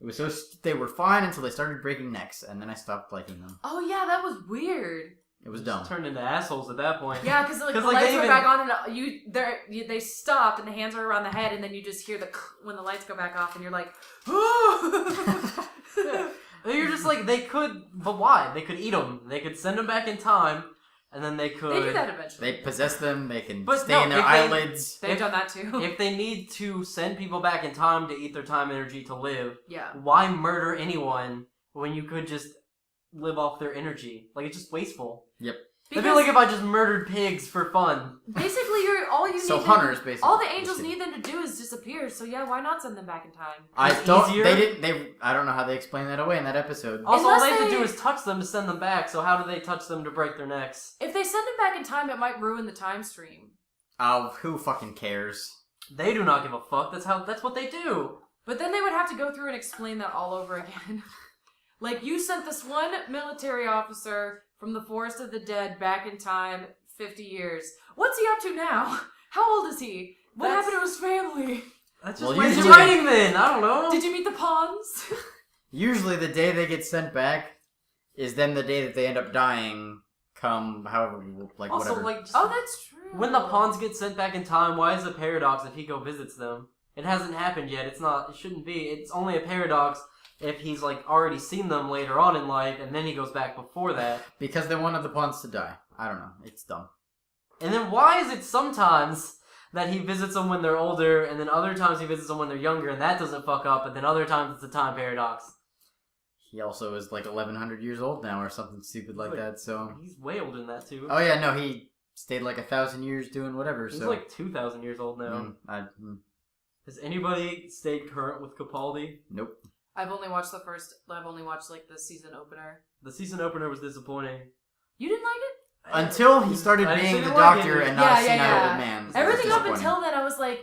It was they were fine until they started breaking necks, and then I stopped liking them. Oh yeah, that was weird. It was dumb. Turned into assholes at that point. Yeah, because like, the 'Cause, like, lights they go even- back on and they stopped and the hands are around the head and then you just hear when the lights go back off and you're like, Yeah. You're just like, they could, but why? They could eat them. They could send them back in time, and then they could... They do that eventually. They possess them. They can But stay no, in their if they- eyelids. They've done that too. If they need to send people back in time to eat their time energy to live, Yeah. why murder anyone when you could just live off their energy? Like, it's just wasteful. Yep. It'd be like if I just murdered pigs for fun. Basically, all you So need hunters, basically. all the angels Just need them to do is disappear. So yeah, why not send them back in time? I It's don't. easier. They didn't. They. I don't know how they explain that away in that episode. Also, all Unless they have to they- do is touch them to send them back, so how do they touch them to break their necks? If they send them back in time, it might ruin the time stream. Oh, who fucking cares? They do not give a fuck. That's what they do. But then they would have to go through and explain that all over again. Like, you sent this one military officer from the Forest of the Dead back in time 50 years. What's he up to now? How old is he? What happened to his family? That's Well, just lazy usually- writing then. I don't know. Did you meet the pawns? Usually the day they get sent back is then the day that they end up dying. Come, however, like Also, whatever. like, Oh, that's true. when the pawns get sent back in time, why is it a paradox if he go visits them? It hasn't happened yet. It's not. It shouldn't be. It's only a paradox if he's like already seen them later on in life, and then he goes back before that. Because they wanted the pawns to die. I don't know. It's dumb. And then why is it sometimes that he visits them when they're older, and then other times he visits them when they're younger, and that doesn't fuck up, and then other times it's a time paradox? He also is like 1,100 years old now or something stupid like that, so... He's way older than that, too. Oh yeah, no, he stayed like 1,000 years doing whatever, He's so... like 2,000 years old now. Has anybody stayed current with Capaldi? Nope. I've only watched like the season opener. The season opener was disappointing. You didn't like it? Until he started I didn't being say the they like doctor it. and not a Yeah, senile yeah. old man. So Everything it's up disappointing. until then, I was like,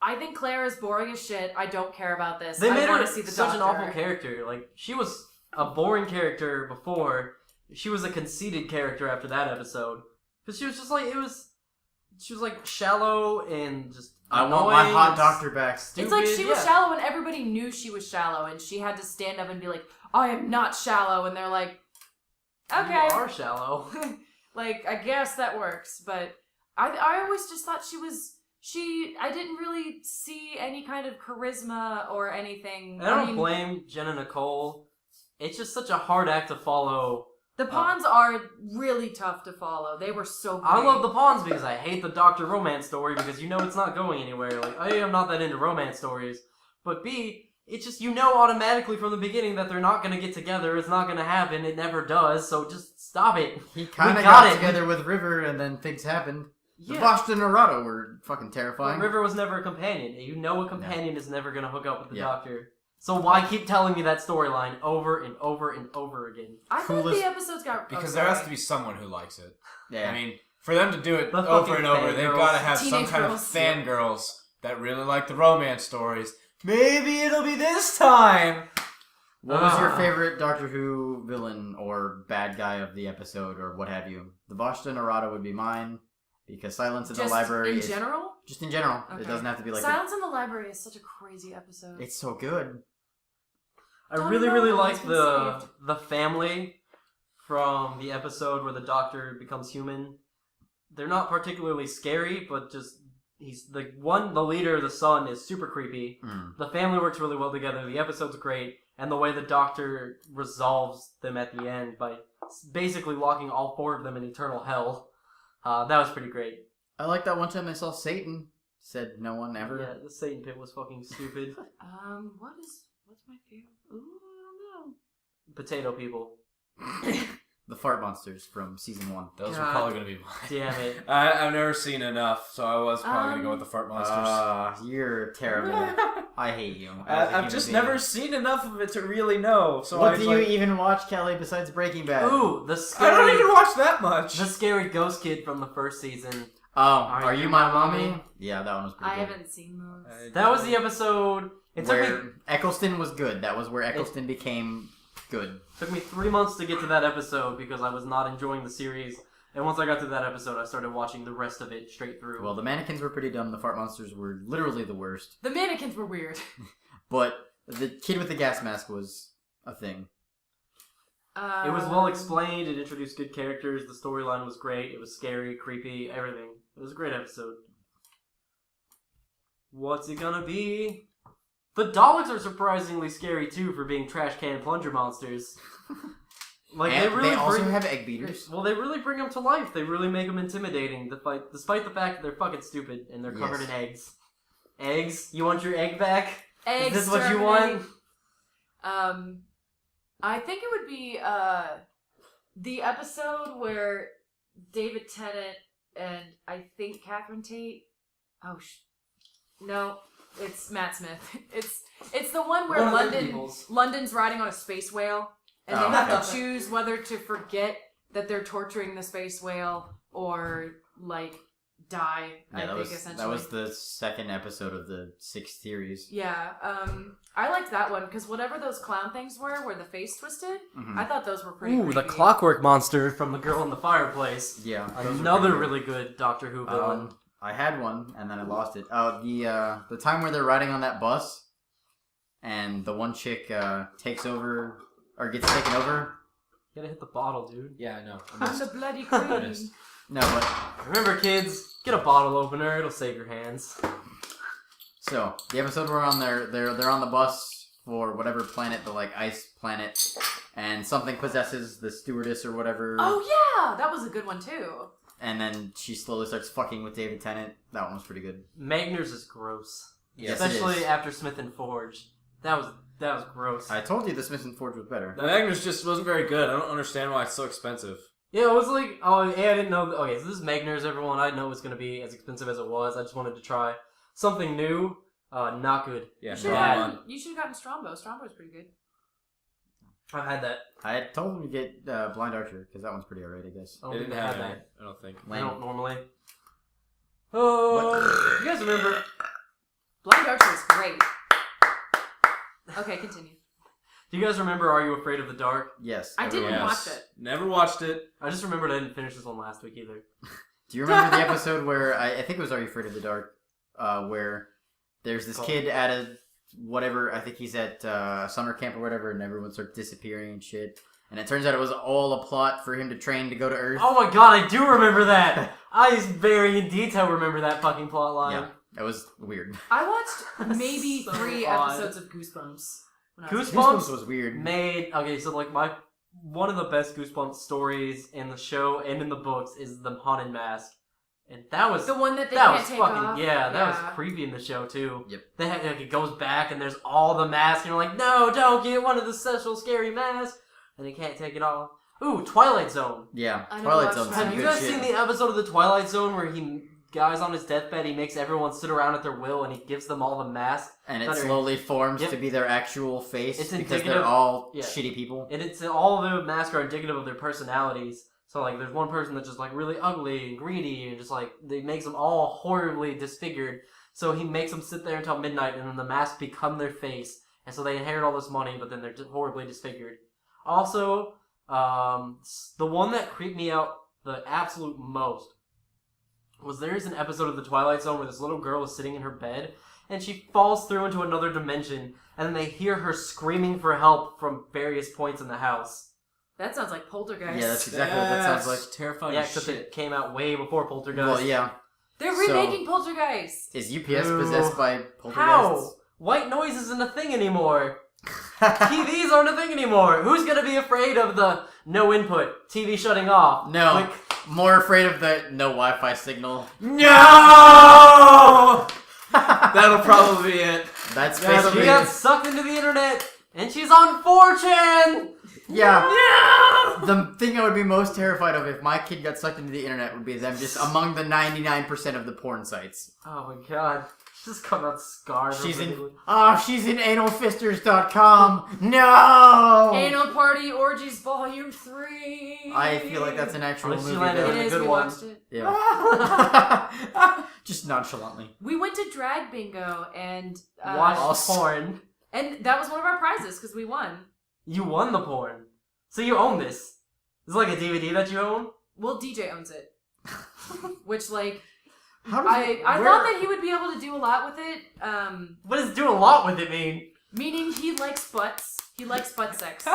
I think Claire is boring as shit. I don't care about this. They I made want her to see the such doctor. an awful character. Like, she was a boring character before. She was a conceited character after that episode. Because she was just like, she was like shallow and just I want annoying my hot and doctor back. It's like she was yeah. shallow and everybody knew she was shallow and she had to stand up and be like, I am not shallow. And they're like, okay. You are shallow. Like, I guess that works. But I always just thought I didn't really see any kind of charisma or anything. I don't blame Jenna Nicole. It's just such a hard act to follow. The pawns are really tough to follow. They were so great. I love the pawns because I hate the Doctor romance story because you know it's not going anywhere. Like, A, I'm not that into romance stories. But B, it's just you know automatically from the beginning that they're not going to get together. It's not going to happen. It never does. So just stop it. He kind of got got it. together with River and then things happened. The Yeah. Boston Narado were fucking But terrifying. River was never a companion. You know a companion is never going to hook up with the Yeah. Doctor. So why keep telling me that storyline over and over and over again? I thought coolest- the episodes got... Because there has to be someone who likes it. Yeah. I mean, for them to do it The over fucking and over, they've fangirls. got to have some Teenage kind girls. of fangirls that really like the romance stories. Maybe it'll be this time! What was your Ah. favorite Doctor Who villain or bad guy of the episode or what have you? The Boston Narado would be mine because Silence in Just the Library in is general? just in general. Okay. It doesn't have to be like Silence in the Library is such a crazy episode. it's so good. I Don't really, know really how like it's been the saved. the family from the episode where the Doctor becomes human. They're not particularly scary, but just he's the leader, the son, is super creepy. Mm. The family works really well together. The episode's great, and the way the Doctor resolves them at the end by basically locking all four of them in eternal hell, that was pretty great. I like that one time I saw Satan. Said no one ever. Yeah, the Satan pit was fucking stupid. What's my favorite? Ooh, I don't know. Potato people. The fart monsters from season 1. Those God. were probably going to be mine. Damn it. I've never seen enough, so I was probably going to go with the fart monsters. You're terrible. I hate you. as a I've human just being. never seen enough of it to really know. So What I do was you like, even watch, Kelly, besides Breaking Bad? Ooh, the I scary, don't even watch that much. the scary ghost kid from the first season. Are you my mommy? Yeah, that one was pretty I good. haven't seen those. That was the episode. It took Where me Eccleston was good. That was where Eccleston became good. took me 3 months to get to that episode because I was not enjoying the series. And once I got to that episode, I started watching the rest of it straight through. Well, the mannequins were pretty dumb. The fart monsters were literally the worst. The mannequins were weird. But the kid with the gas mask was a thing. It was well explained. It introduced good characters. The storyline was great. It was scary, creepy, everything. It was a great episode. What's it gonna be? The Daleks are surprisingly scary too for being trash can plunger monsters. Like And they really also bring, have egg beaters. Well, they really bring them to life. They really make them intimidating, despite the fact that they're fucking stupid and they're covered Yes. in eggs. Eggs? You want your egg back? Eggs. Is this what you want? I think it would be the episode where David Tennant and I think Catherine Tate. No, it's Matt Smith. It's the one where One of the peoples. London's riding on a space whale, and Oh, they have okay. to choose whether to forget that they're torturing the space whale or like die. I Yeah, think essentially that was the second episode of the 6 series. Yeah, I liked that one because whatever those clown things were, where the face twisted, I thought those were pretty. Ooh, creepy. the clockwork monster from The Girl in the Fireplace. Yeah, Another really good Doctor Who villain. I had one and then I lost it. Oh, the time where they're riding on that bus, and the one chick takes over or gets taken over. You gotta hit the bottle, dude. Yeah, I know. I'm the bloody queen. No, but Remember, kids, get a bottle opener. It'll save your hands. so the episode we're on, they're on the bus for whatever planet, the like ice planet, and something possesses the stewardess or whatever. Oh yeah, that was a good one too. And then she slowly starts fucking with David Tennant. That one was pretty good. Magners is gross. Yes, it Especially is. after Smith and Forge. That was gross. I told you the Smith and Forge was better. The Magnus just wasn't very good. I don't understand why it's so expensive. Yeah, it was like, oh, yeah, I didn't know. Okay, so this is Magners, everyone. I didn't know it was going to be as expensive as it was. I just wanted to try something new. Not good. Yeah, You should bad. have gotten Strombo. Strombo's pretty good. I've had that. I had told him to get Blind Archer because that one's pretty alright, I guess. I They don't didn't think I've have had that. I don't think. I don't normally. Oh, you guys remember? Blind Archer is great. Okay, continue. Do you guys remember Are You Afraid of the Dark? Yes. I didn't everyone watch does. it. Never watched it. I just remembered I didn't finish this one last week either. Do you remember the episode where I think it was Are You Afraid of the Dark, where there's this kid at a whatever, I think he's at summer camp or whatever, and everyone starts disappearing and shit. And it turns out it was all a plot for him to train to go to Earth. Oh my god, I do remember that! I very in detail remember that fucking plot line. Yeah, that was weird. I watched maybe So 3 odd. episodes of Goosebumps. When I was a kid. Goosebumps Goosebumps was weird. made okay, so like one of the best Goosebumps stories in the show and in the books is the haunted mask, and that was The one that they that can't was take fucking off. yeah, that was creepy in the show too. Yep. They had, like, it goes back and there's all the masks, and you're like, no, don't get one of the special scary masks, and you can't take it off. Ooh, Twilight Zone. Yeah, I never Twilight watched Zone's that. some Have you good guys shit. seen the episode of the Twilight Zone where guy's on his deathbed, he makes everyone sit around at their will, and he gives them all the masks? And it Thunder. slowly forms Yep. to be their actual face It's because indicative- they're all yeah. shitty people. And it's all the masks are indicative of their personalities. So like, there's one person that's just like really ugly and greedy, and just like they makes them all horribly disfigured. So he makes them sit there until midnight, and then the masks become their face, and so they inherit all this money, but then they're just horribly disfigured. Also, the one that creeped me out the absolute most was there's an episode of the Twilight Zone where this little girl is sitting in her bed, and she falls through into another dimension, and then they hear her screaming for help from various points in the house. That sounds like Poltergeist. Yeah, that's exactly what that sounds like. Terrifying Yeah, as except shit. it came out way before Poltergeist. Well, yeah. They're So- remaking Poltergeist. Is UPS possessed by poltergeists? How? White noise isn't a thing anymore. TVs aren't a thing anymore. Who's gonna be afraid of the no input, TV shutting off? No. Like, More afraid of the no Wi-Fi signal. No! That'll probably be it. That's That'll basically she got sucked into the internet, and she's on 4chan! Yeah. The thing I would be most terrified of if my kid got sucked into the internet would be them just among the 99% of the porn sites. Oh my god. She's just come out scarred. She's in repeatedly. she's in analfisters.com. No. Anal Party Orgies Volume 3. I feel like that's an actual Unless she movie. landed It in a is, good we one. watched it. Yeah. Just nonchalantly. We went to Drag Bingo and Watch Also- porn. and that was one of our prizes because we won. You won the porn. So you own this. This is like a DVD that you own? Well, DJ owns it. Which, like, How does I thought that he would be able to do a lot with it. What does do a lot with it mean? Meaning he likes butts. He likes butt sex.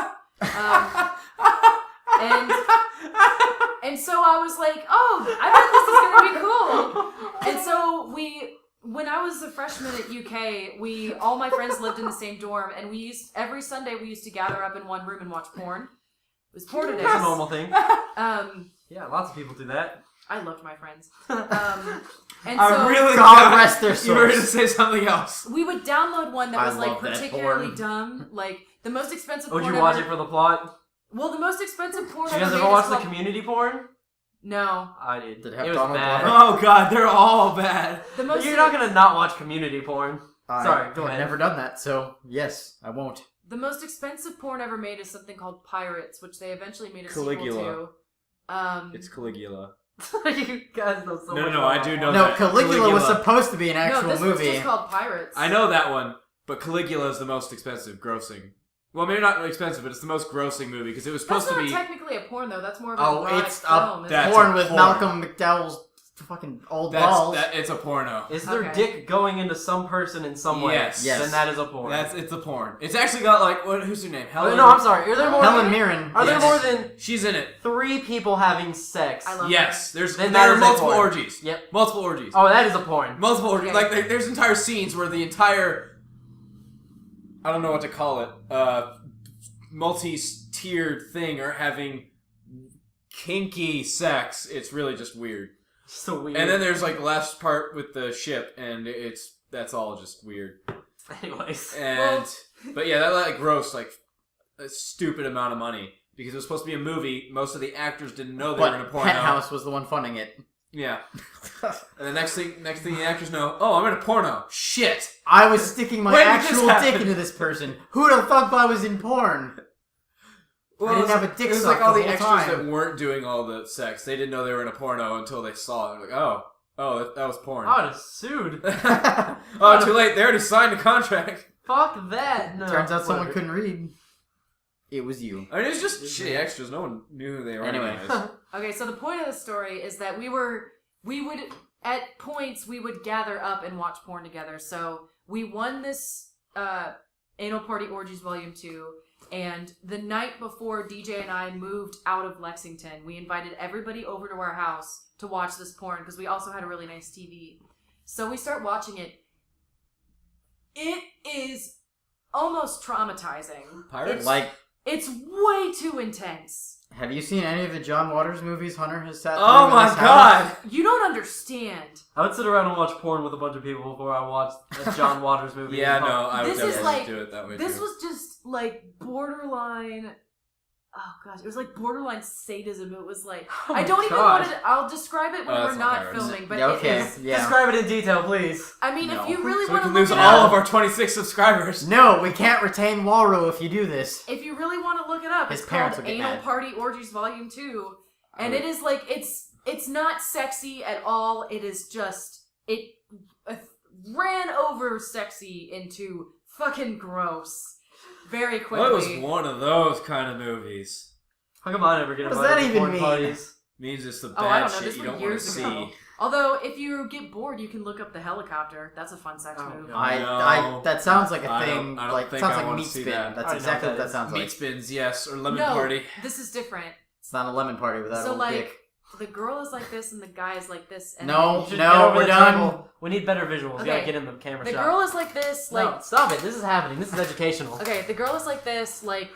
And so I was like, oh, I bet this is gonna be cool. And so when I was a freshman at UK, all my friends lived in the same dorm, and every Sunday we used to gather up in one room and watch porn. It was porn That's a days. normal thing. Yeah, lots of people do that. I loved my friends. And I so really God thought rest their you were going to souls. say something else. we would download one that I was like love that particularly porn. dumb, like the most expensive. Would porn you watch ever- it for the plot? Well, the most expensive porn. Did you guys ever ever made watch is the called- community porn? No. I did. Did it have was Donald bad. Glover? Oh god, they're all bad. The most. You're not gonna not watch community porn. Sorry, go I've ahead. never done that, so yes, I won't. The most expensive porn ever made is something called Pirates, which they eventually made a Caligula. sequel to. It's Caligula. You guys know so much. No, I do know No, that. Caligula was supposed to be an No, actual this one's movie. just called Pirates. I know that one, but Caligula is the most expensive grossing. Well, maybe not expensive, but it's the most grossing movie because it was supposed That's to not be. technically a porn, though. That's more of a Oh, erotic it's film. a isn't That's it? porn a with porn. Malcolm McDowell's fucking old balls. It's a porno. Is there Okay. dick going into some person in some way? Yes. Yes. Then that is a porn. It's a porn. It's actually got like who's her name? Helen. No, I'm sorry. Are there more? Helen Mirren. Are there Yes. more than She's in it. 3 people having sex? I love Yes, there Then are that is a multiple porn. orgies. Yep. Multiple orgies. Oh, that is a porn. Multiple orgies. Okay. Like there's entire scenes where the entire I don't know what to call it. Multi-tiered thing are having kinky sex. It's really just weird. So weird. And then there's like the last part with the ship, and that's all just weird. Anyways. And but yeah, that like grossed like a stupid amount of money because it was supposed to be a movie. Most of the actors didn't know they were in a But porno. Penthouse was the one funding it. Yeah. And the next thing the actors know, oh, I'm in a porno. Shit. I was sticking my When did this actual happen? dick into this person. Who the fuck I was in porn? I didn't have a dick It was suck like all the the whole extras time. that weren't doing all the sex. They didn't know they were in a porno until they saw it. They're like, oh, that was porn. I would have sued. Oh, too late. They already signed a contract. Fuck that. No. Turns out someone Whatever. couldn't read. It was you. I mean, it was just shitty extras. No one knew who they were. Anyway. anyways. Okay, so the point of the story is that we would at points we would gather up and watch porn together. So we won this Anal Party Orgies Volume 2, and the night before DJ and I moved out of Lexington, we invited everybody over to our house to watch this porn because we also had a really nice TV. So we start watching it. It is almost traumatizing. Pirates? It's way too intense. Have you seen any of the John Waters movies Hunter has sat through Oh in my his house? god! You don't understand. I would sit around and watch porn with a bunch of people before I watched a John Waters movie. Yeah, no, I would This is definitely like- do it that way This too. was just like borderline. Oh gosh, it was like borderline sadism. It was like Oh I don't my even gosh. want to. I'll describe it when Oh, we're that's not not filming. But Yeah, it okay. is. Yeah. Describe it in detail, please. I mean, No. if you really So we want to can look lose it all up, of our 26 subscribers. No, we can't retain Walro if you do this. if you really want to look it up, His it's parents called will get Anal mad. Party Orgies Volume 2, and it is like it's not sexy at all. It is just it ran over sexy into fucking gross very quickly. Well, it was one of those kind of movies. How come I never get What does invited that to even porn mean? parties? Means it's the Oh, I bad don't know. shit This you was don't want to years ago. see. Although, if you get bored, you can look up the helicopter. That's a fun sex Oh, move. God. I that sounds like a I thing. don't Like think sounds I like wanna meat see spin. that. That's I know exactly what what that that sounds Meat like. spins, yes, or lemon No, party. this is different. It's not a lemon party without So, a like, dick. the girl is like this and the guy is like this. And No. You should No, get over we're the done. table. We need better visuals. You gotta Okay. get in the camera the shot. girl is like this, like... No, stop it. This is happening. This is educational. Okay, the girl is like this, like...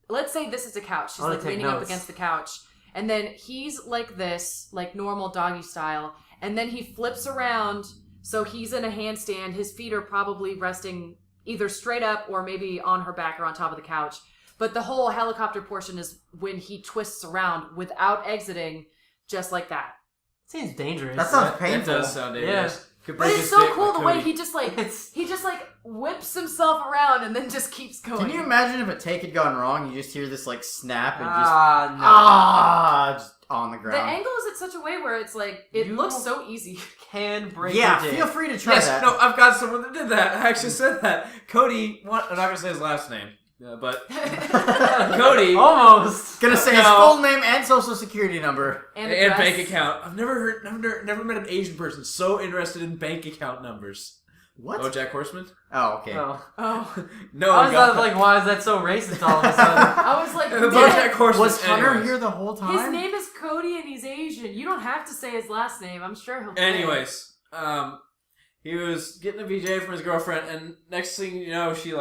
Let's say this is a couch. She's I wanna like take leaning up notes. against the couch. And then he's like this, like normal doggy style. And then he flips around, so he's in a handstand. His feet are probably resting either straight up or maybe on her back or on top of the couch. But the whole helicopter portion is when he twists around without exiting, just like that. Seems dangerous. That sounds That painful. does sound dangerous. Could But break it's his so dick cool like the way Cody. he just like It's- he just like whips himself around and then just keeps going. Can you imagine if a take had gone wrong? You just hear this like snap and just just on the The ground. angle is at such a way where it's like it You- looks so easy. Can break Yeah, your dick. feel free to try Yes, that. no, I've got someone that did that. I actually said that. Cody, I'm not gonna say his last name, but Cody Almost. Gonna say his No. full name and social security number. and and address. bank account. I've never met an Asian person so interested in bank account numbers. What? Oh, Jack Horseman? Oh, okay. Oh. Oh, No, I was God. like, why is that so racist all of a sudden? I was like, The man, BoJack Horseman. Was Hunter anyways. here the whole time? his name is Cody and he's Asian. You don't have to say his last name. I'm sure he'll. say it. Anyways, he was getting a VJ from his girlfriend, and next thing you know, she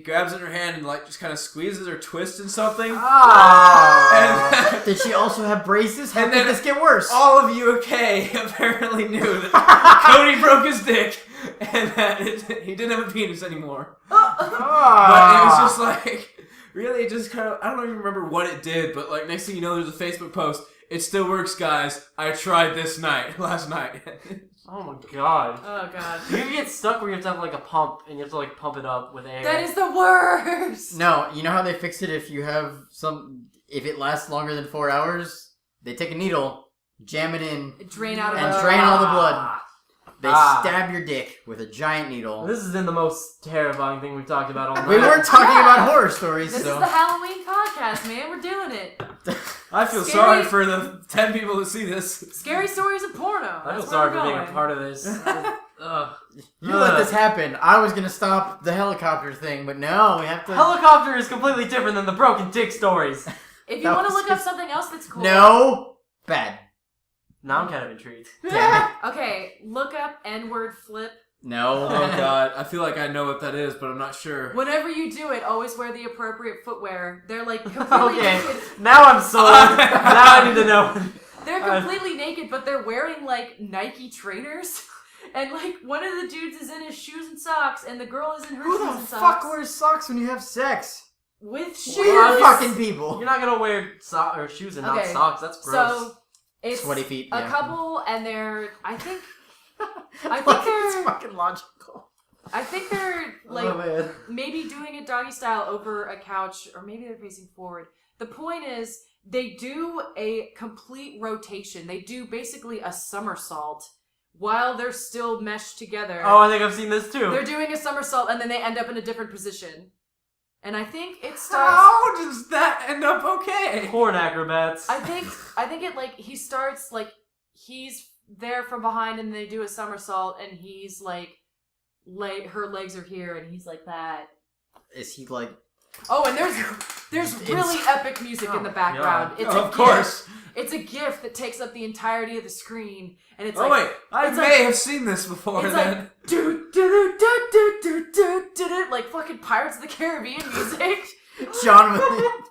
grabs it in her hand and like just kind of squeezes or twists in something. Ah. And- Did she also have braces? How And could then this get worse? All of UK apparently knew that Cody broke his dick and that he didn't have a penis anymore. But it was just like, really, it just kind of, I don't even remember what it did, but like next thing you know, there's a Facebook post. It still works, guys. I tried last night. Oh my god. Oh god, You get stuck where you have to have like a pump and you have to like pump it up with air. that is the worst. No, you know how they fix it if you have if it lasts longer than 4 hours? They take a needle, jam it in, Drain out and of drain all the blood. They Ah. stab your dick with a giant needle. This is in the most terrifying thing we've talked about all night. We weren't talking about horror stories, This so. is the Halloween podcast, man. We're doing it. I feel Scary. sorry for the 10 people that see this. Scary stories of porno. I feel That's sorry where for we're being a going. part of this. Ugh. You let this happen. I was gonna stop the helicopter thing, but no, we have to. Helicopter is completely different than the broken dick stories. If you That want to was look up just- something else that's cool. No, bad. Now I'm kind of intrigued. Damn it. Okay, look up N-word flip. No. Oh god, I feel like I know what that is, but I'm not sure. Whenever you do it, always wear the appropriate footwear. They're like completely Okay, naked. now I'm sold. Now I need to know. They're completely naked, but they're wearing like Nike trainers. And like one of the dudes is in his shoes and socks, and the girl is in her Who shoes the and fuck socks. wears socks when you have sex? With shoes. Weird fucking people. You're not gonna wear shoes and not Okay, socks. That's gross. So it's Sweaty feet. a Yeah. couple, and they're I think Like, they're- it's fucking logical. like oh man. maybe doing it doggy style over a couch, or maybe they're facing forward. The point is, they do a complete rotation. They do basically a somersault while they're still meshed together. Oh, I think I've seen this too. They're doing a somersault, and then they end up in a different position. And I think it starts. How does that end up okay? Porn acrobats. I think it like he starts like he's there from behind, and they do a somersault, and he's like, her legs are here, and he's like that. Is he like? Oh, and there's really epic music in the background. It's Of course. It's a GIF that takes up the entirety of the screen, and it's Oh like wait, I it's may like- have seen this before it's then. like do do do do do do do do like fucking Pirates of the Caribbean music. John Williams.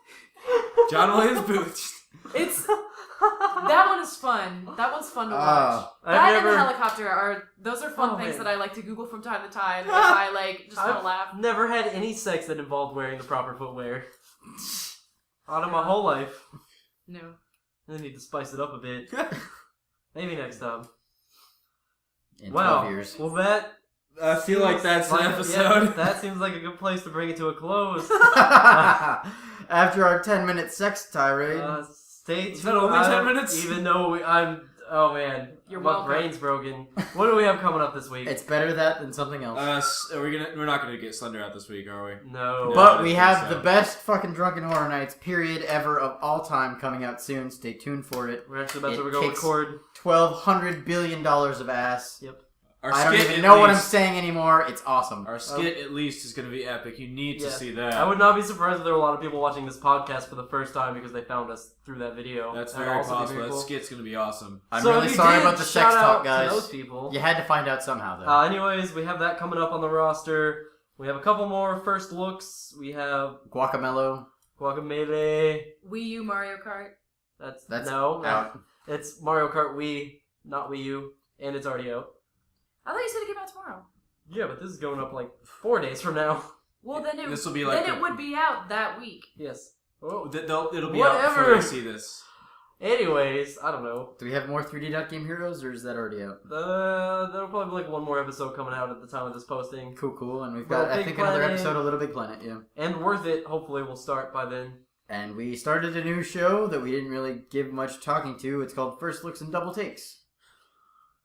John Williams Booth. It's that one is fun. That one's fun to watch. I've That never, and the helicopter those are fun Oh, things man. that I like to Google from time to time if I like just want to I've laugh. never had any sex that involved wearing the proper footwear. Out of my whole life. No. I need to spice it up a bit. Maybe next time. In Wow. 12 years. Well, that I feel like that's an yeah, episode. that seems like a good place to bring it to a close. After our 10-minute sex tirade. Stay tuned. Is that only 10 minutes? Even though oh man, You're my welcome. brain's broken. What do we have coming up this week? It's better that than something else. We're not gonna get Slender out this week, are we? no. But I we think have so. the best fucking Drunken Horror Nights period ever of all time coming out soon. Stay tuned for it. We're actually about It to go kicks- record. $1,200 billion of ass. Yep. Our I don't skit, even at know what I'm least- saying anymore. It's awesome. Our skit, at least, is gonna be epic. You need to Yeah. see that. I would not be surprised if there were a lot of people watching this podcast for the first time because they found us through that video. That's That'd very also be possible. very That cool. skit's gonna be awesome. I'm So really if you sorry did, about the shout sex out talk, to guys. those people. You had to find out somehow, though. Anyways, we have that coming up on the roster. We have a couple more first looks. We have Guacamelo. Guacamelee. Wii U Mario Kart. That's no. out. It's Mario Kart Wii, not Wii U, and it's already out. I thought you said it came out tomorrow. Yeah, but this is going up like 4 days from now. Well, then it This will be like then it would be out that week. Yes. Oh, it'll be out before Whatever. you see this. Anyways, I don't know. Do we have more 3D Dot Game Heroes, or is that already out? There'll probably be like one more episode coming out at the time of this posting. Cool. And we've Well, got, I Big think, another Planet. episode of Little Big Planet, yeah. And Worth It, hopefully, will start by then. And we started a new show that we didn't really give much talking to. It's called First Looks and Double Takes.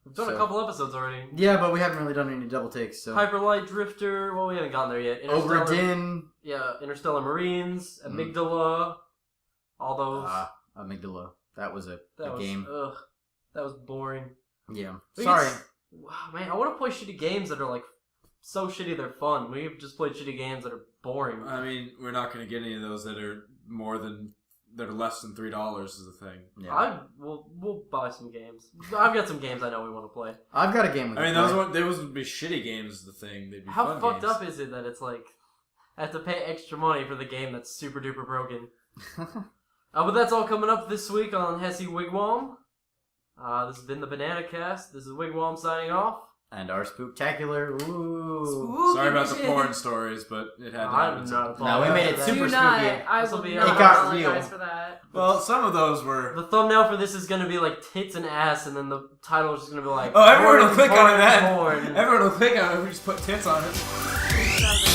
We've done a So- couple episodes already. Yeah, but we haven't really done any double takes, so. Hyperlight Drifter, well, we haven't gotten there yet. Obra Dinn. Yeah, Interstellar Marines, Mm. Amygdala, all those. Amygdala. That was a that was, game. Ugh, that was boring. Yeah. We Sorry. could wow, man, I want to play shitty games that are like so shitty they're fun. We've just played shitty games that are boring. I mean, we're not gonna get any of those that are less than $3 is the thing. Yeah. We'll buy some games. I've got some games I know we want to play. I've got a game with I mean, you. those would be shitty games is the thing. They'd be How fun fucked games. up is it that it's like I have to pay extra money for the game that's super duper broken? But that's all coming up this week on Hesse Wigwam. This has been the Banana Cast. This is Wigwam signing off. And our spooktacular. Ooh. Spooky Sorry about the shit. porn stories, but it had to I'm happen. not No, we made it apologizing for super Do that. not. spooky. I This'll will be not It got apologize real. for that. Well, some of those were. The thumbnail for this is going to be like tits and ass, and then the title is just going to be like. Oh, everyone will porn, click porn, on that. Porn. Everyone will click on it if we just put tits on it.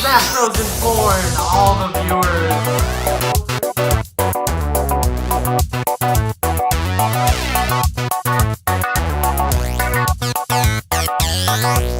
Astros and porn, all the viewers. Bye.